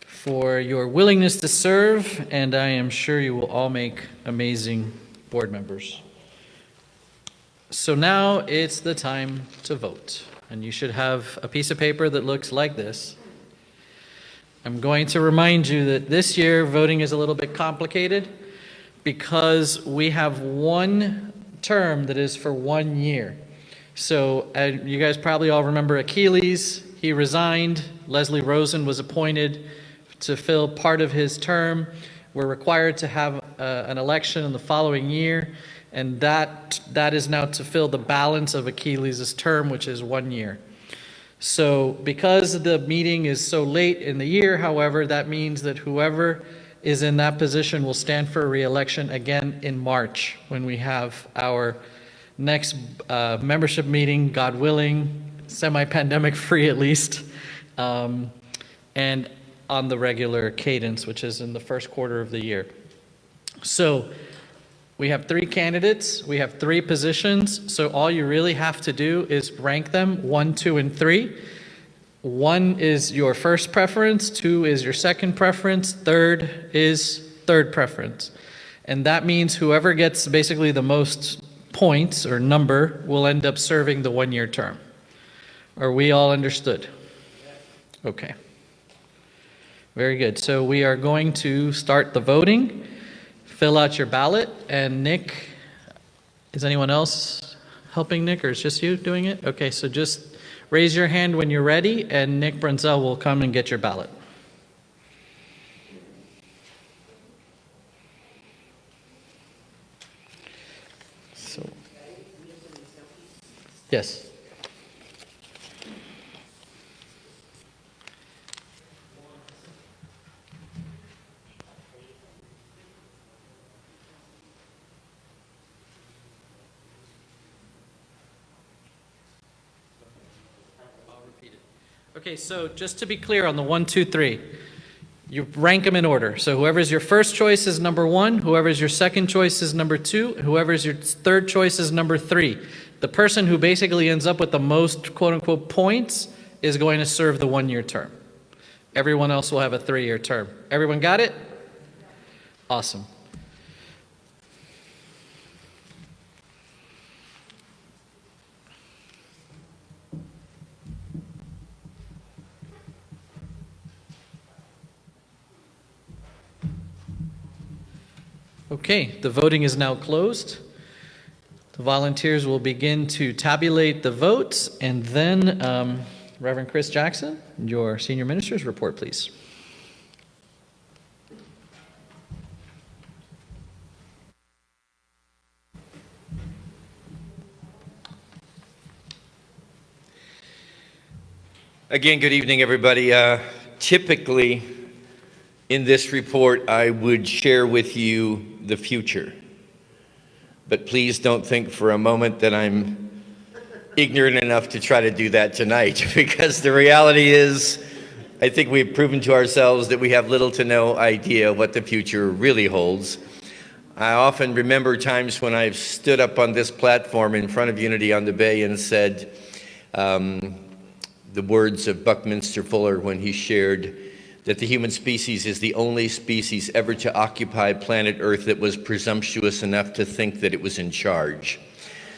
for your willingness to serve, and I am sure you will all make amazing board members. So now it's the time to vote, and you should have a piece of paper that looks like this. I'm going to remind you that this year voting is a little bit complicated because we have one term that is for 1 year. So you guys probably all remember Achilles. He resigned. Leslie Rosen was appointed to fill part of his term. We're required to have an election in the following year, and that is now to fill the balance of Achilles' term, which is 1 year. So because the meeting is so late in the year, however, that means that whoever is in that position will stand for re-election again in March when we have our next membership meeting, God willing, semi-pandemic free at least, and on the regular cadence, which is in the first quarter of the year. So we have 3 candidates, we have 3 positions, so all you really have to do is rank them 1, 2, and 3. 1 is your first preference, 2 is your second preference, 3rd is third preference. And that means whoever gets basically the most points or number will end up serving the 1-year term. Are we all understood? Okay. Very good. So we are going to start the voting. Fill out your ballot. And Nick, is anyone else helping Nick, or is just you doing it? Okay, so just raise your hand when you're ready, and Nick Brunzel will come and get your ballot. So, yes. Okay, so just to be clear on the 1, 2, 3, you rank them in order. So whoever's your first choice is number 1, whoever's your second choice is number 2, whoever's your third choice is number 3. The person who basically ends up with the most quote-unquote points is going to serve the 1-year term. Everyone else will have a 3-year term. Everyone got it? Awesome. Okay, the voting is now closed. The volunteers will begin to tabulate the votes, and then Reverend Chris Jackson, your senior minister's report, please. Again, good evening, everybody. Typically, in this report, I would share with you the future. But please don't think for a moment that I'm ignorant enough to try to do that tonight, because the reality is, I think we've proven to ourselves that we have little to no idea what the future really holds. I often remember times when I've stood up on this platform in front of Unity on the Bay and said the words of Buckminster Fuller when he shared that the human species is the only species ever to occupy planet Earth that was presumptuous enough to think that it was in charge.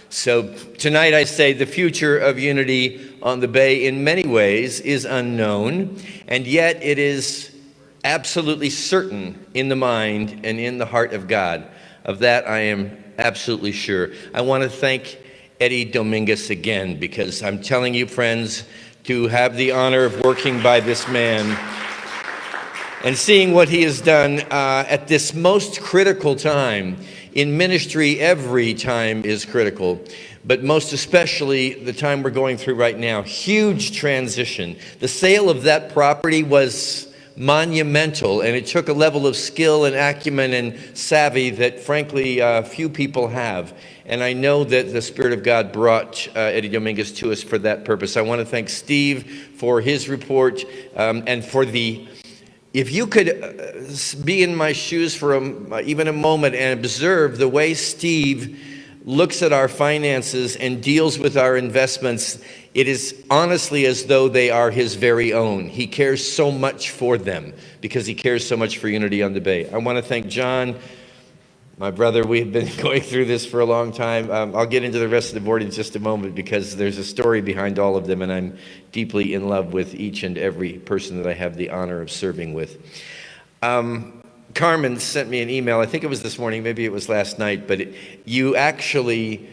So tonight I say the future of Unity on the Bay in many ways is unknown, and yet it is absolutely certain in the mind and in the heart of God. Of that I am absolutely sure. I want to thank Eddie Dominguez again, because I'm telling you, friends, to have the honor of working by this man and seeing what he has done at this most critical time. In ministry, every time is critical, but most especially the time we're going through right now. Huge transition. The sale of that property was monumental, and it took a level of skill and acumen and savvy that frankly few people have. And I know that the Spirit of God brought Eddie Dominguez to us for that purpose. I want to thank Steve for his report and for the, if you could be in my shoes for even a moment and observe the way Steve looks at our finances and deals with our investments, it is honestly as though they are his very own. He cares so much for them because he cares so much for Unity on the Bay. I want to thank John, my brother. We've been going through this for a long time. I'll get into the rest of the board in just a moment because there's a story behind all of them, and I'm deeply in love with each and every person that I have the honor of serving with. Carmen sent me an email, I think it was this morning, maybe it was last night, but you actually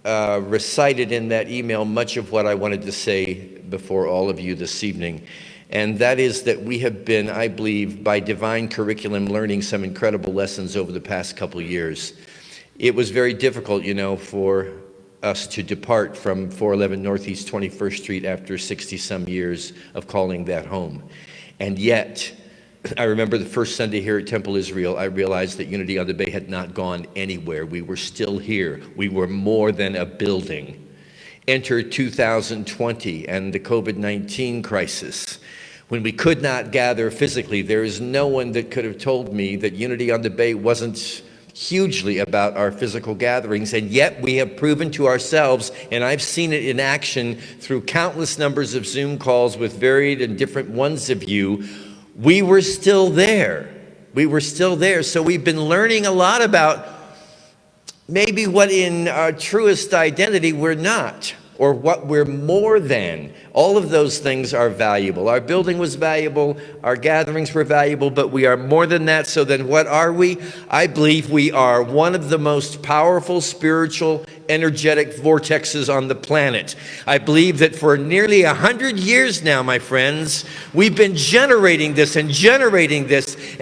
recited in that email much of what I wanted to say before all of you this evening. And that is that we have been, I believe, by divine curriculum, learning some incredible lessons over the past couple of years. It was very difficult, you know, for us to depart from 411 Northeast 21st Street after 60-some years of calling that home. And yet, I remember the first Sunday here at Temple Israel, I realized that Unity on the Bay had not gone anywhere. We were still here. We were more than a building. Enter 2020 and the COVID-19 crisis. When we could not gather physically, there is no one that could have told me that Unity on the Bay wasn't hugely about our physical gatherings, and yet we have proven to ourselves, and I've seen it in action through countless numbers of Zoom calls with varied and different ones of you, we were still there. We were still there. So we've been learning a lot about maybe what in our truest identity we're not, or what we're more than. All of those things are valuable. Our building was valuable, our gatherings were valuable, but we are more than that. So then what are we? I believe we are one of the most powerful spiritual energetic vortexes on the planet. I believe that for nearly 100 years now, my friends, we've been generating this, and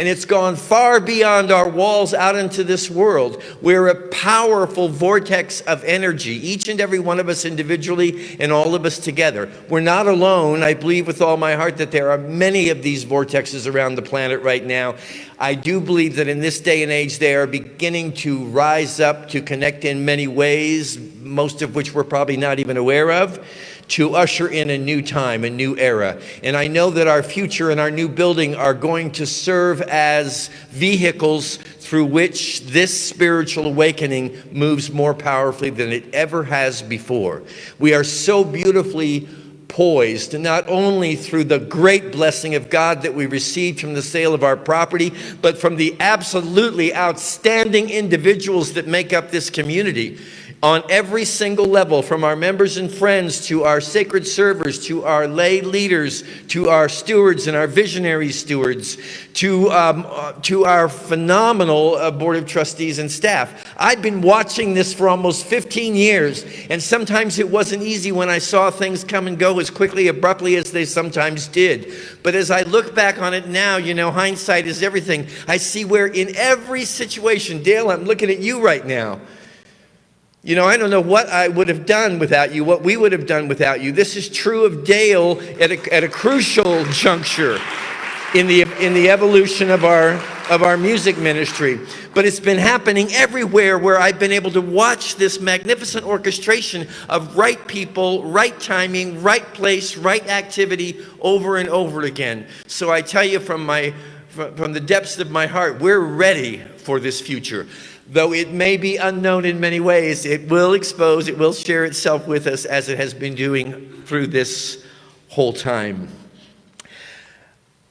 it's gone far beyond our walls out into this world. We're a powerful vortex of energy, each and every one of us individually and all of us together. We're not alone. I believe with all my heart that there are many of these vortexes around the planet right now. I do believe that in this day and age, they are beginning to rise up to connect in many ways, most of which we're probably not even aware of, to usher in a new time, a new era. And I know that our future and our new building are going to serve as vehicles through which this spiritual awakening moves more powerfully than it ever has before. We are so beautifully poised, not only through the great blessing of God that we received from the sale of our property, but from the absolutely outstanding individuals that make up this community on every single level, from our members and friends to our sacred servers, to our lay leaders, to our stewards and our visionary stewards, to our phenomenal board of trustees and staff. I've been watching this for almost 15 years, and sometimes it wasn't easy when I saw things come and go as quickly, abruptly as they sometimes did. But as I look back on it now, you know, hindsight is everything. I see where in every situation, Dale, I'm looking at you right now. You know, I don't know what I would have done without you, what we would have done without you. This is true of Dale at a crucial juncture in the evolution of our music ministry. But it's been happening everywhere where I've been able to watch this magnificent orchestration of right people, right timing, right place, right activity over and over again. So I tell you from the depths of my heart, we're ready for this future. Though it may be unknown in many ways, it will expose, it will share itself with us as it has been doing through this whole time.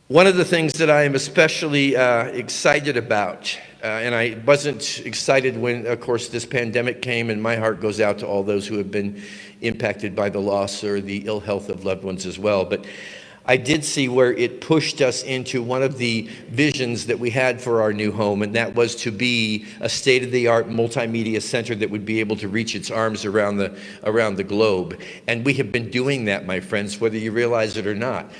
One of the things that I am especially excited about, and I wasn't excited when, of course, this pandemic came, and my heart goes out to all those who have been impacted by the loss or the ill health of loved ones as well. But one of the things that I am especially excited about, and I wasn't excited when, of course, this pandemic came, and my heart goes out to all those who have been impacted by the loss or the ill health of loved ones as well. But I did see where it pushed us into one of the visions that we had for our new home, and that was to be a state-of-the-art multimedia center that would be able to reach its arms around the globe. And we have been doing that, my friends, whether you realize it or not.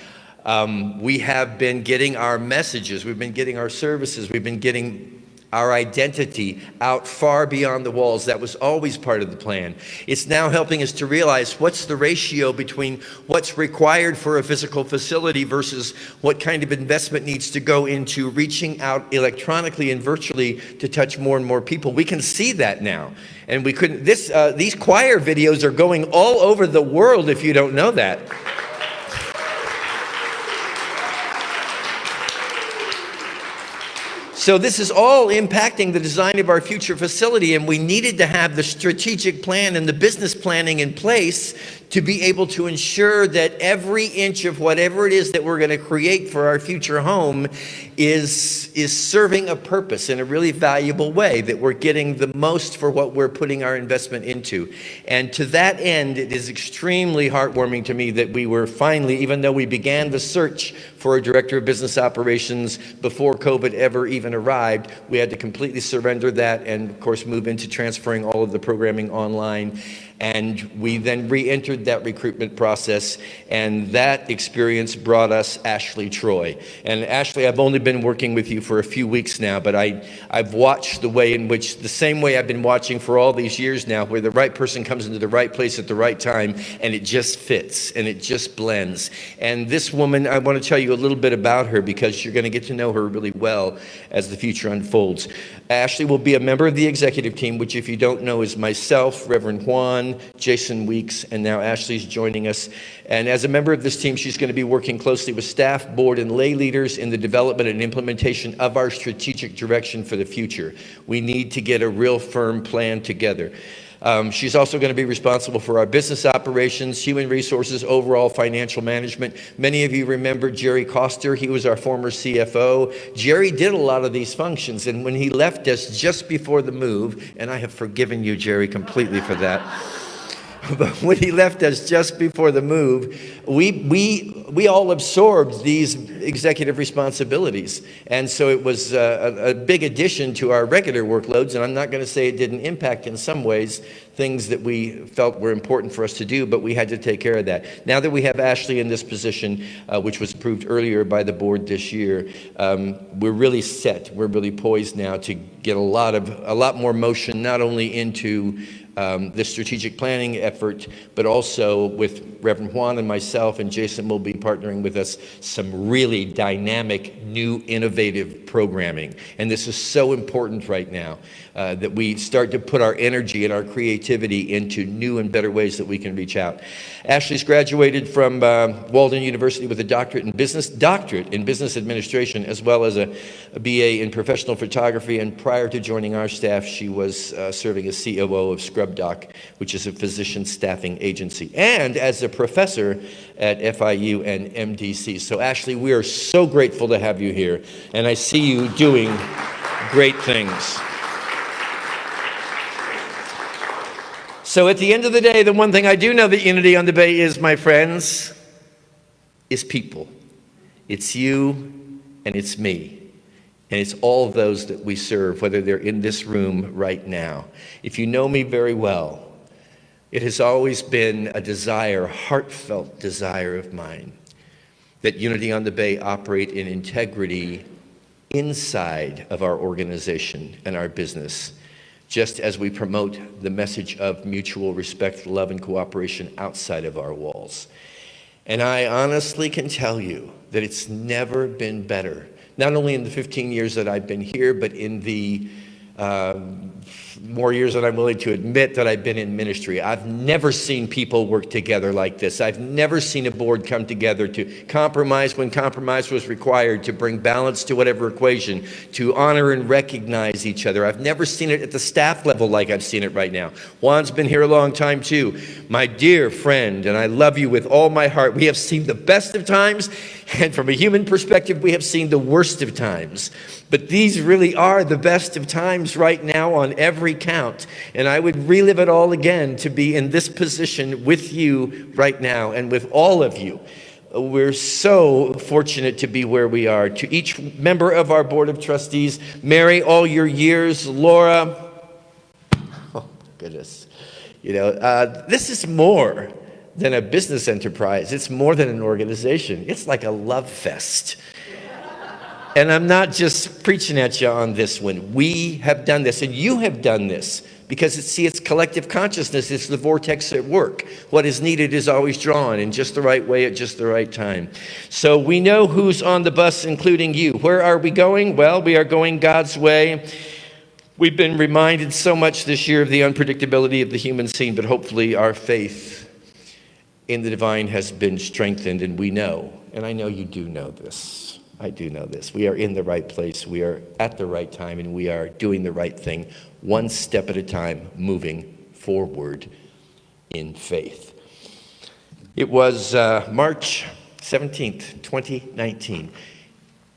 We have been getting our messages, we've been getting our services, we've been getting our identity out far beyond the walls. That was always part of the plan. It's now helping us to realize what's the ratio between what's required for a physical facility versus what kind of investment needs to go into reaching out electronically and virtually to touch more and more people. We can see that now. And we couldn't, these choir videos are going all over the world if you don't know that. So this is all impacting the design of our future facility, and we needed to have the strategic plan and the business planning in place to be able to ensure that every inch of whatever it is that we're going to create for our future home is serving a purpose in a really valuable way, that we're getting the most for what we're putting our investment into. And to that end, it is extremely heartwarming to me that we were finally, even though we began the search for a director of business operations before COVID ever even arrived, we had to completely surrender that and, of course, move into transferring all of the programming online. And we then re-entered that recruitment process, and that experience brought us Ashley Troy. And Ashley, I've only been working with you for a few weeks now, but I've watched the way in which, the same way I've been watching for all these years now, where the right person comes into the right place at the right time, and it just fits, and it just blends. And this woman, I want to tell you a little bit about her, because you're going to get to know her really well as the future unfolds. Ashley will be a member of the executive team, which, if you don't know, is myself, Reverend Juan, Jason Weeks, and now Ashley's joining us. And as a member of this team, she's going to be working closely with staff, board, and lay leaders in the development and implementation of our strategic direction for the future. We need to get a real firm plan together. She's also going to be responsible for our business operations, human resources, overall financial management. Many of you remember Jerry Koster. He was our former CFO. Jerry did a lot of these functions, and when he left us just before the move, and I have forgiven you, Jerry, completely for that. But when he left us just before the move, we all absorbed these executive responsibilities. And so it was a big addition to our regular workloads. And I'm not going to say it didn't impact in some ways things that we felt were important for us to do, but we had to take care of that. Now that we have Ashley in this position, which was approved earlier by the board this year, we're really set. We're really poised now to get a lot more motion, not only into the strategic planning effort, but also with Reverend Juan and myself, and Jason will be partnering with us, some really dynamic, new, innovative programming. And this is so important right now, that we start to put our energy and our creativity into new and better ways that we can reach out. Ashley's graduated from Walden University with a doctorate in business administration, as well as a BA in professional photography. And prior to joining our staff, she was serving as COO of ScrubDoc, which is a physician staffing agency, and as a professor at FIU and MDC. So Ashley, we are so grateful to have you here, and I see you doing great things. So at the end of the day, the one thing I do know that Unity on the Bay is, my friends, is people. It's you and it's me. And it's all of those that we serve, whether they're in this room right now. If you know me very well, it has always been a desire, heartfelt desire of mine, that Unity on the Bay operate in integrity inside of our organization and our business, just as we promote the message of mutual respect, love, and cooperation outside of our walls. And I honestly can tell you that it's never been better, not only in the 15 years that I've been here, but in the more years than I'm willing to admit that I've been in ministry. I've never seen people work together like this. I've never seen a board come together to compromise when compromise was required, to bring balance to whatever equation, to honor and recognize each other. I've never seen it at the staff level like I've seen it right now. Juan's been here a long time too. My dear friend, and I love you with all my heart. We have seen the best of times, and from a human perspective, we have seen the worst of times. But these really are the best of times right now on every count. And I would relive it all again to be in this position with you right now and with all of you. We're so fortunate to be where we are. To each member of our Board of Trustees, Mary, all your years, Laura, oh, goodness. You know, this is more than a business enterprise. It's more than an organization. It's like a love fest. And I'm not just preaching at you on this one. We have done this, and you have done this, because it's collective consciousness. It's the vortex at work. What is needed is always drawn in just the right way at just the right time. So we know who's on the bus, including you. Where are we going? Well, we are going God's way. We've been reminded so much this year of the unpredictability of the human scene, but hopefully our faith in the divine has been strengthened, and we know, and I know you do know this. I do know this. We are in the right place. We are at the right time, and we are doing the right thing, one step at a time, moving forward in faith. It was March 17th, 2019.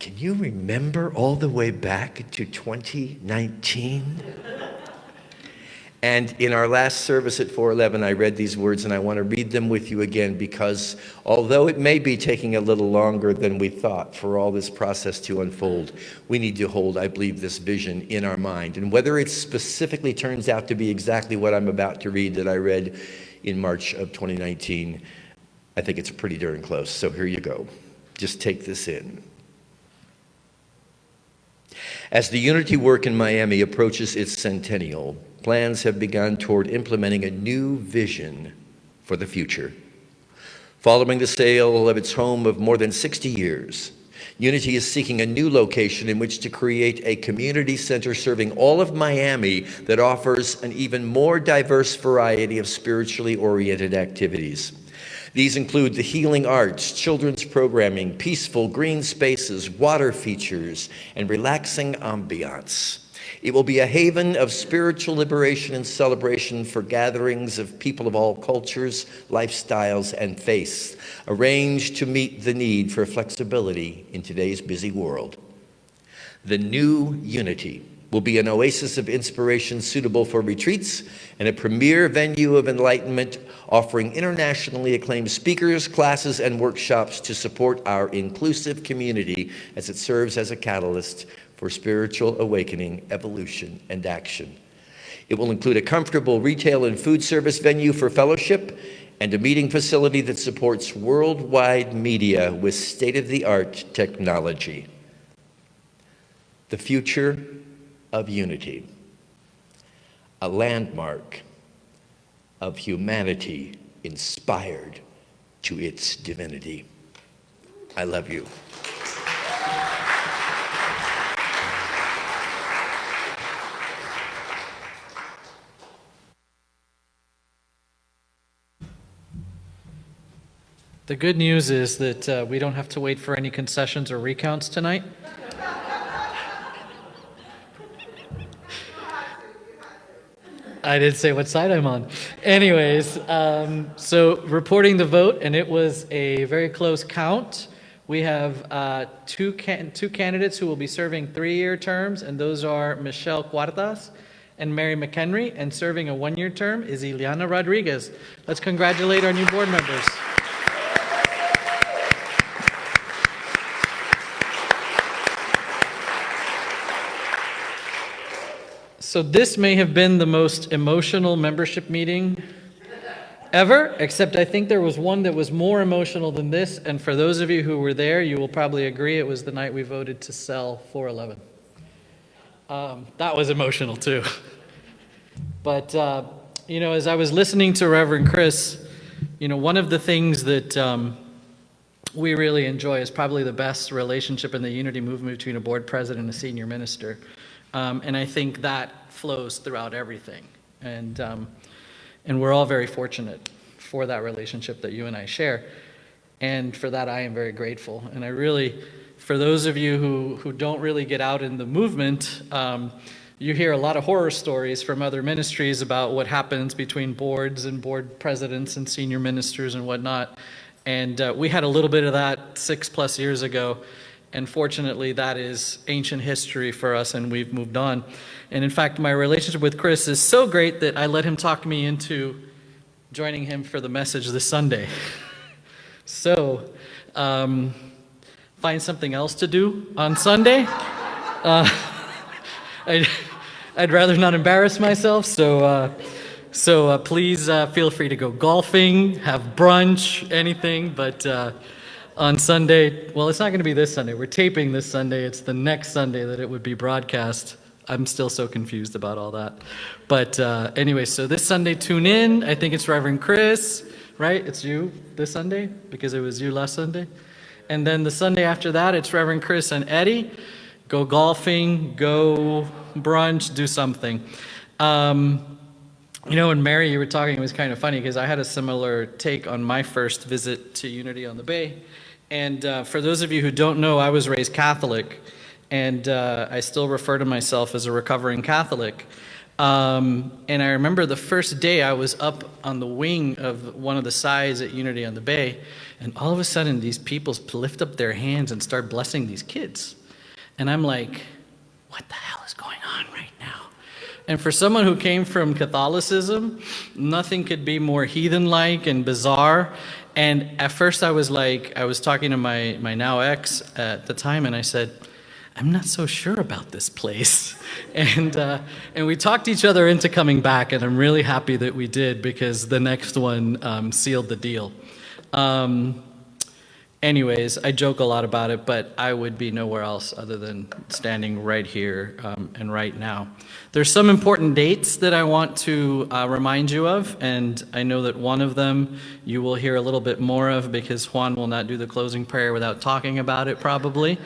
Can you remember all the way back to 2019? And in our last service at 411, I read these words, and I want to read them with you again, because although it may be taking a little longer than we thought for all this process to unfold, we need to hold, I believe, this vision in our mind. And whether it specifically turns out to be exactly what I'm about to read that I read in March of 2019, I think it's pretty darn close. So here you go. Just take this in. As the Unity work in Miami approaches its centennial, plans have begun toward implementing a new vision for the future. Following the sale of its home of more than 60 years, Unity is seeking a new location in which to create a community center serving all of Miami that offers an even more diverse variety of spiritually oriented activities. These include the healing arts, children's programming, peaceful green spaces, water features, and relaxing ambiance. It will be a haven of spiritual liberation and celebration for gatherings of people of all cultures, lifestyles, and faiths, arranged to meet the need for flexibility in today's busy world. The new Unity will be an oasis of inspiration suitable for retreats and a premier venue of enlightenment, offering internationally acclaimed speakers, classes, and workshops to support our inclusive community as it serves as a catalyst for spiritual awakening, evolution, and action. It will include a comfortable retail and food service venue for fellowship and a meeting facility that supports worldwide media with state-of-the-art technology. The future of Unity, a landmark of humanity inspired to its divinity. I love you. The good news is that we don't have to wait for any concessions or recounts tonight. I didn't say what side I'm on. Anyways, so reporting the vote, and it was a very close count. We have two candidates who will be serving 3-year terms, and those are Michelle Cuartas and Mary McHenry, and serving a 1-year term is Ileana Rodriguez. Let's congratulate our new board members. So this may have been the most emotional membership meeting ever, except I think there was one that was more emotional than this, and for those of you who were there, you will probably agree it was the night we voted to sell 411. That was emotional too. But, you know, as I was listening to Reverend Chris, you know, one of the things that we really enjoy is probably the best relationship in the Unity movement between a board president and a senior minister. And I think that flows throughout everything. And we're all very fortunate for that relationship that you and I share. And for that, I am very grateful. And I really, for those of you who don't really get out in the movement, you hear a lot of horror stories from other ministries about what happens between boards and board presidents and senior ministers and whatnot. And we had a little bit of that 6+ years ago. And fortunately, that is ancient history for us, and we've moved on. And in fact, my relationship with Chris is so great that I let him talk me into joining him for the message this Sunday. So find something else to do on Sunday. I'd rather not embarrass myself, so please feel free to go golfing, have brunch, anything, but on Sunday, well, it's not going to be this Sunday. We're taping this Sunday. It's the next Sunday that it would be broadcast. I'm still so confused about all that. But anyway, so this Sunday, tune in. I think it's Reverend Chris, right? It's you this Sunday because it was you last Sunday. And then the Sunday after that, it's Reverend Chris and Eddie. Go golfing, go brunch, do something. You know, when Mary, you were talking, it was kind of funny because I had a similar take on my first visit to Unity on the Bay. And for those of you who don't know, I was raised Catholic, and I still refer to myself as a recovering Catholic. And I remember the first day I was up on the wing of one of the sides at Unity on the Bay, and all of a sudden these people lift up their hands and start blessing these kids. And I'm like, what the hell is going on right now? And for someone who came from Catholicism, nothing could be more heathen-like and bizarre. And at first I was like, I was talking to my now ex at the time, and I said, I'm not so sure about this place. And we talked each other into coming back, and I'm really happy that we did because the next one sealed the deal. Anyways, I joke a lot about it, but I would be nowhere else other than standing right here and right now. There's some important dates that I want to remind you of, and I know that one of them you will hear a little bit more of because Juan will not do the closing prayer without talking about it probably.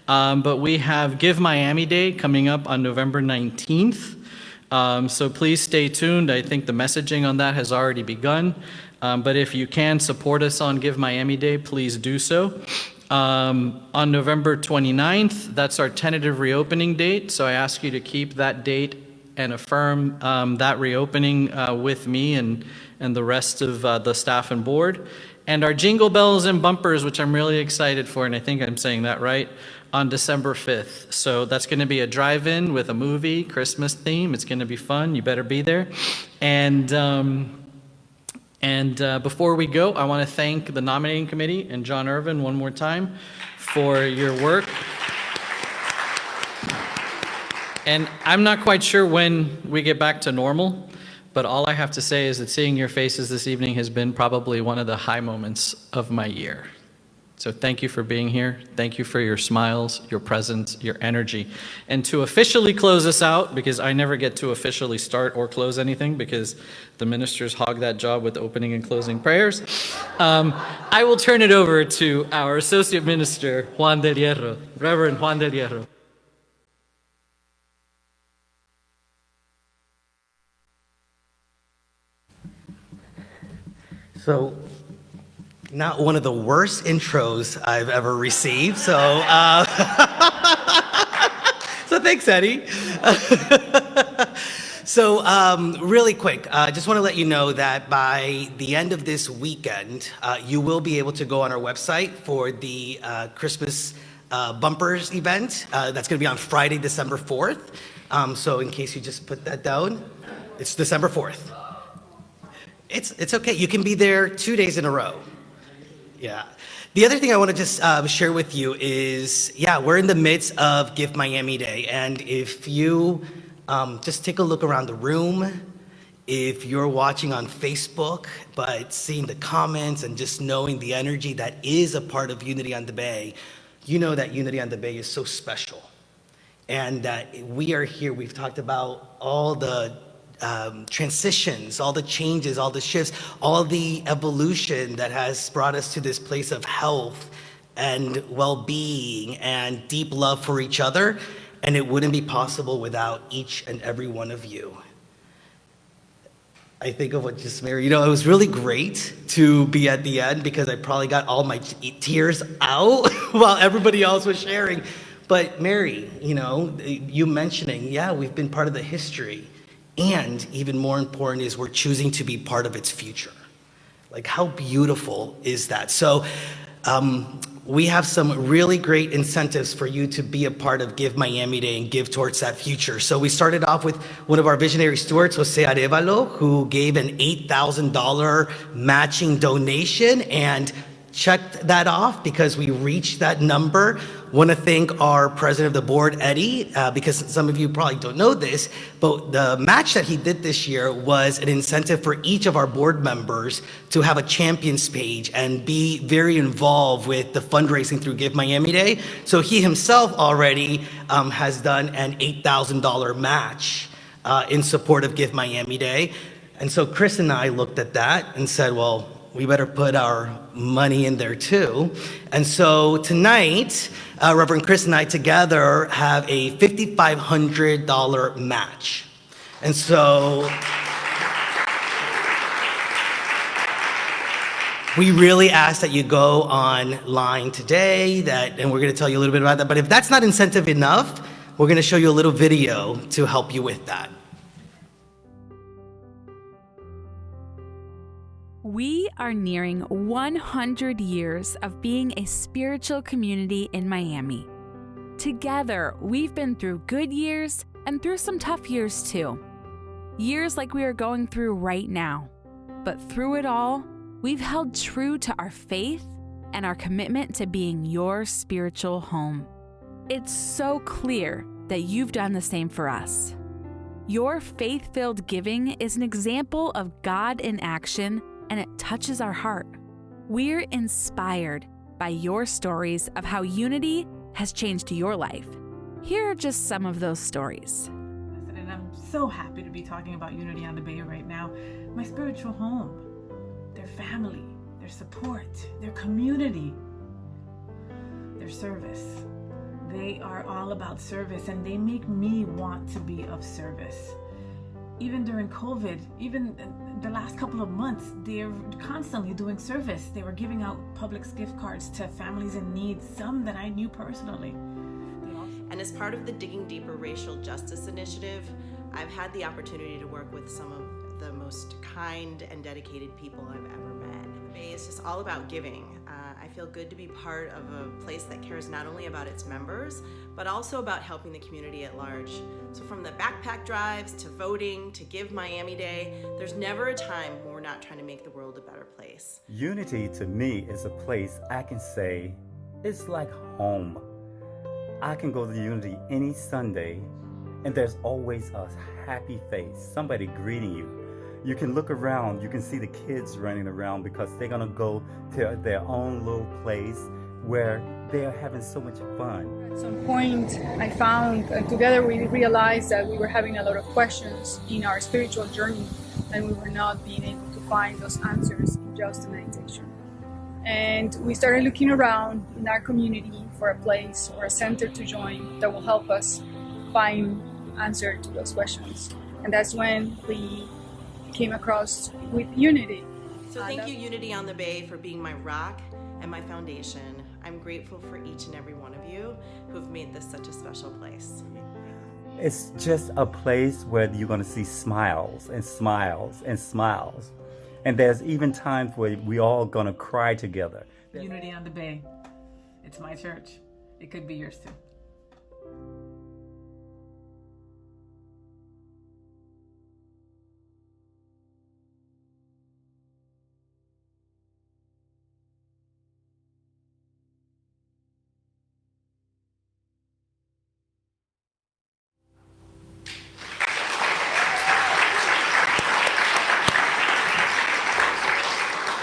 But we have Give Miami Day coming up on November 19th. So please stay tuned. I think the messaging on that has already begun. But if you can support us on Give Miami Day, please do so. On November 29th, that's our tentative reopening date. So I ask you to keep that date and affirm that reopening with me and the rest of the staff and board. And our Jingle Bells and Bumpers, which I'm really excited for, and I think I'm saying that right, on December 5th. So that's going to be a drive-in with a movie, Christmas theme. It's going to be fun. You better be there. And before we go, I want to thank the nominating committee and John Irvin one more time for your work. And I'm not quite sure when we get back to normal, but all I have to say is that seeing your faces this evening has been probably one of the high moments of my year. So thank you for being here. Thank you for your smiles, your presence, your energy. And to officially close us out, because I never get to officially start or close anything because the ministers hog that job with opening and closing prayers, I will turn it over to our Associate Minister, Juan del Hierro, Reverend Juan del Hierro. So, not one of the worst intros I've ever received, so so thanks, Eddie. So really quick, I just want to let you know that by the end of this weekend, you will be able to go on our website for the Christmas bumpers event. That's going to be on Friday, December 4th. So in case you just put that down, it's December 4th. It's okay. You can be there 2 days in a row. Yeah. The other thing I want to just share with you is, yeah, we're in the midst of Give Miami Day. And if you just take a look around the room, if you're watching on Facebook, but seeing the comments and just knowing the energy that is a part of Unity on the Bay, you know that Unity on the Bay is so special. And that we are here. We've talked about all the transitions, all the changes, all the shifts, all the evolution that has brought us to this place of health and well-being and deep love for each other. And it wouldn't be possible without each and every one of you. I think of what just Mary, you know, it was really great to be at the end because I probably got all my tears out while everybody else was sharing. But Mary, you know, you mentioning, yeah, we've been part of the history. And even more important is we're choosing to be part of its future. Like, how beautiful is that? So we have some really great incentives for you to be a part of Give Miami Day and give towards that future. So we started off with one of our visionary stewards, Jose Arevalo, who gave an $8,000 matching donation. And checked that off because we reached that number. Want to thank our president of the board, Eddie, because some of you probably don't know this, but the match that he did this year was an incentive for each of our board members to have a champions page and be very involved with the fundraising through Give Miami Day. So he himself already has done an $8,000 match in support of Give Miami Day. And so Chris and I looked at that and said, well, we better put our money in there too. And so tonight, Reverend Chris and I together have a $5,500 match. And so we really ask that you go online today, and we're gonna tell you a little bit about that. But if that's not incentive enough, we're gonna show you a little video to help you with that. We are nearing 100 years of being a spiritual community in Miami. Together, we've been through good years and through some tough years too. Years like we are going through right now. But through it all, we've held true to our faith and our commitment to being your spiritual home. It's so clear that you've done the same for us. Your faith-filled giving is an example of God in action, and it touches our heart. We're inspired by your stories of how unity has changed your life. Here are just some of those stories. And I'm so happy to be talking about Unity on the Bay right now. My spiritual home, their family, their support, their community, their service. They are all about service, and they make me want to be of service. Even during COVID, even the last couple of months, they're constantly doing service. They were giving out Publix gift cards to families in need, some that I knew personally. And as part of the Digging Deeper Racial Justice Initiative, I've had the opportunity to work with some of the most kind and dedicated people I've ever met. The Bay is just all about giving. I feel good to be part of a place that cares not only about its members, but also about helping the community at large. So from the backpack drives to voting to Give Miami Day, there's never a time when we're not trying to make the world a better place. Unity to me is a place I can say, it's like home. I can go to Unity any Sunday and there's always a happy face, somebody greeting you. You can look around, you can see the kids running around because they're gonna go to their own little place where they're having so much fun. At some point I found, and together we realized that we were having a lot of questions in our spiritual journey and we were not being able to find those answers in just the meditation. And we started looking around in our community for a place or a center to join that will help us find answer to those questions. And that's when we came across with Unity. So thank you, Unity on the Bay, for being my rock and my foundation. I'm grateful for each and every one of you who've made this such a special place. It's just a place where you're going to see smiles and smiles and smiles. And there's even times where we all going to cry together. Unity on the Bay. It's my church. It could be yours too.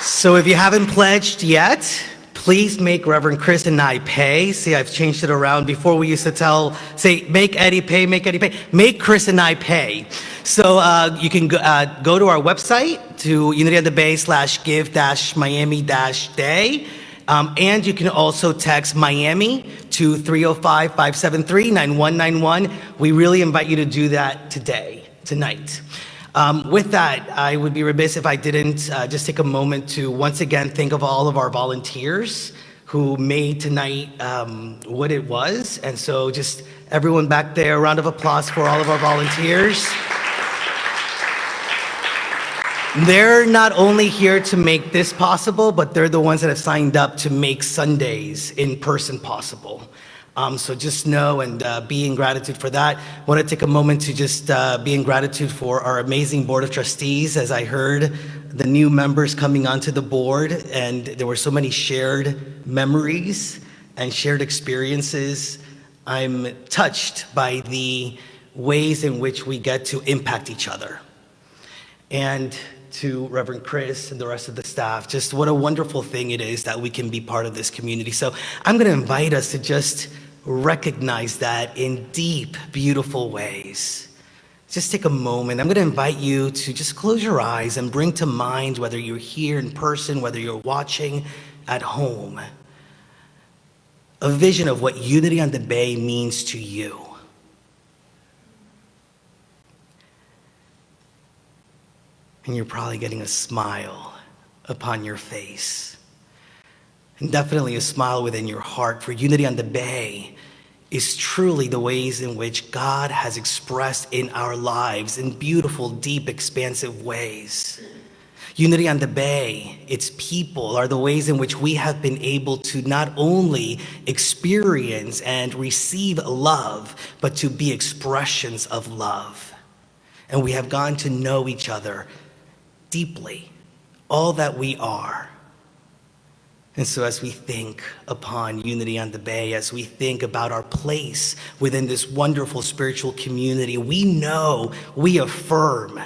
So if you haven't pledged yet, please make Reverend Chris and I pay. See, I've changed it around. Before we used to say, make Eddie pay, make Eddie pay. Make Chris and I pay. So you can go to our website, to unityonthebay/give-miami-day. And you can also text Miami to 305-573-9191. We really invite you to do that tonight. With that, I would be remiss if I didn't just take a moment to once again think of all of our volunteers who made tonight what it was. And so just everyone back there, a round of applause for all of our volunteers. They're not only here to make this possible, but they're the ones that have signed up to make Sundays in person possible. So just know and be in gratitude for that. I want to take a moment to just be in gratitude for our amazing Board of Trustees. As I heard the new members coming onto the board, and there were so many shared memories and shared experiences. I'm touched by the ways in which we get to impact each other. And to Reverend Chris and the rest of the staff, just what a wonderful thing it is that we can be part of this community. So I'm going to invite us to just recognize that in deep, beautiful ways. Just take a moment. I'm going to invite you to just close your eyes and bring to mind, whether you're here in person, whether you're watching at home, a vision of what Unity on the Bay means to you. And you're probably getting a smile upon your face. And definitely a smile within your heart, for Unity on the Bay is truly the ways in which God has expressed in our lives in beautiful, deep, expansive ways. Unity on the Bay, its people, are the ways in which we have been able to not only experience and receive love, but to be expressions of love. And we have gotten to know each other deeply, all that we are. And so as we think upon Unity on the Bay, as we think about our place within this wonderful spiritual community, we know, we affirm,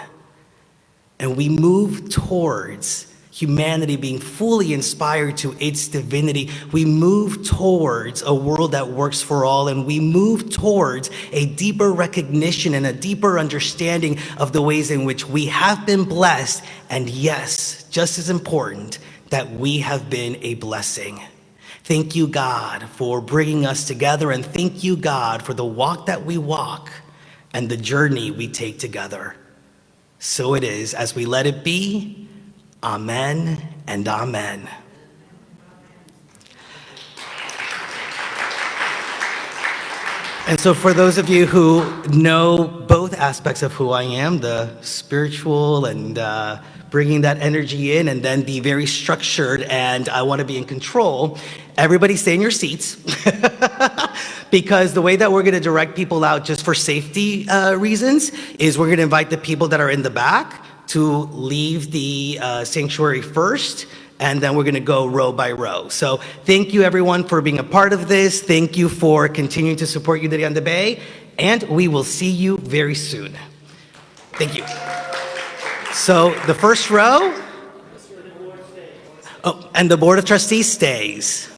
and we move towards humanity being fully inspired to its divinity. We move towards a world that works for all, and we move towards a deeper recognition and a deeper understanding of the ways in which we have been blessed, and yes, just as important, that we have been a blessing. Thank you, God, for bringing us together, and thank you, God, for the walk that we walk and the journey we take together. So it is, as we let it be. Amen and amen. And so for those of you who know both aspects of who I am, the spiritual and bringing that energy in, and then the very structured and I want to be in control, everybody stay in your seats. Because the way that we're going to direct people out, just for safety reasons, is we're going to invite the people that are in the back to leave the sanctuary first, and then we're going to go row by row. So thank you, everyone, for being a part of this. Thank you for continuing to support Unity on the Bay, and we will see you very soon. Thank you. So the first row, oh, and the Board of Trustees stays.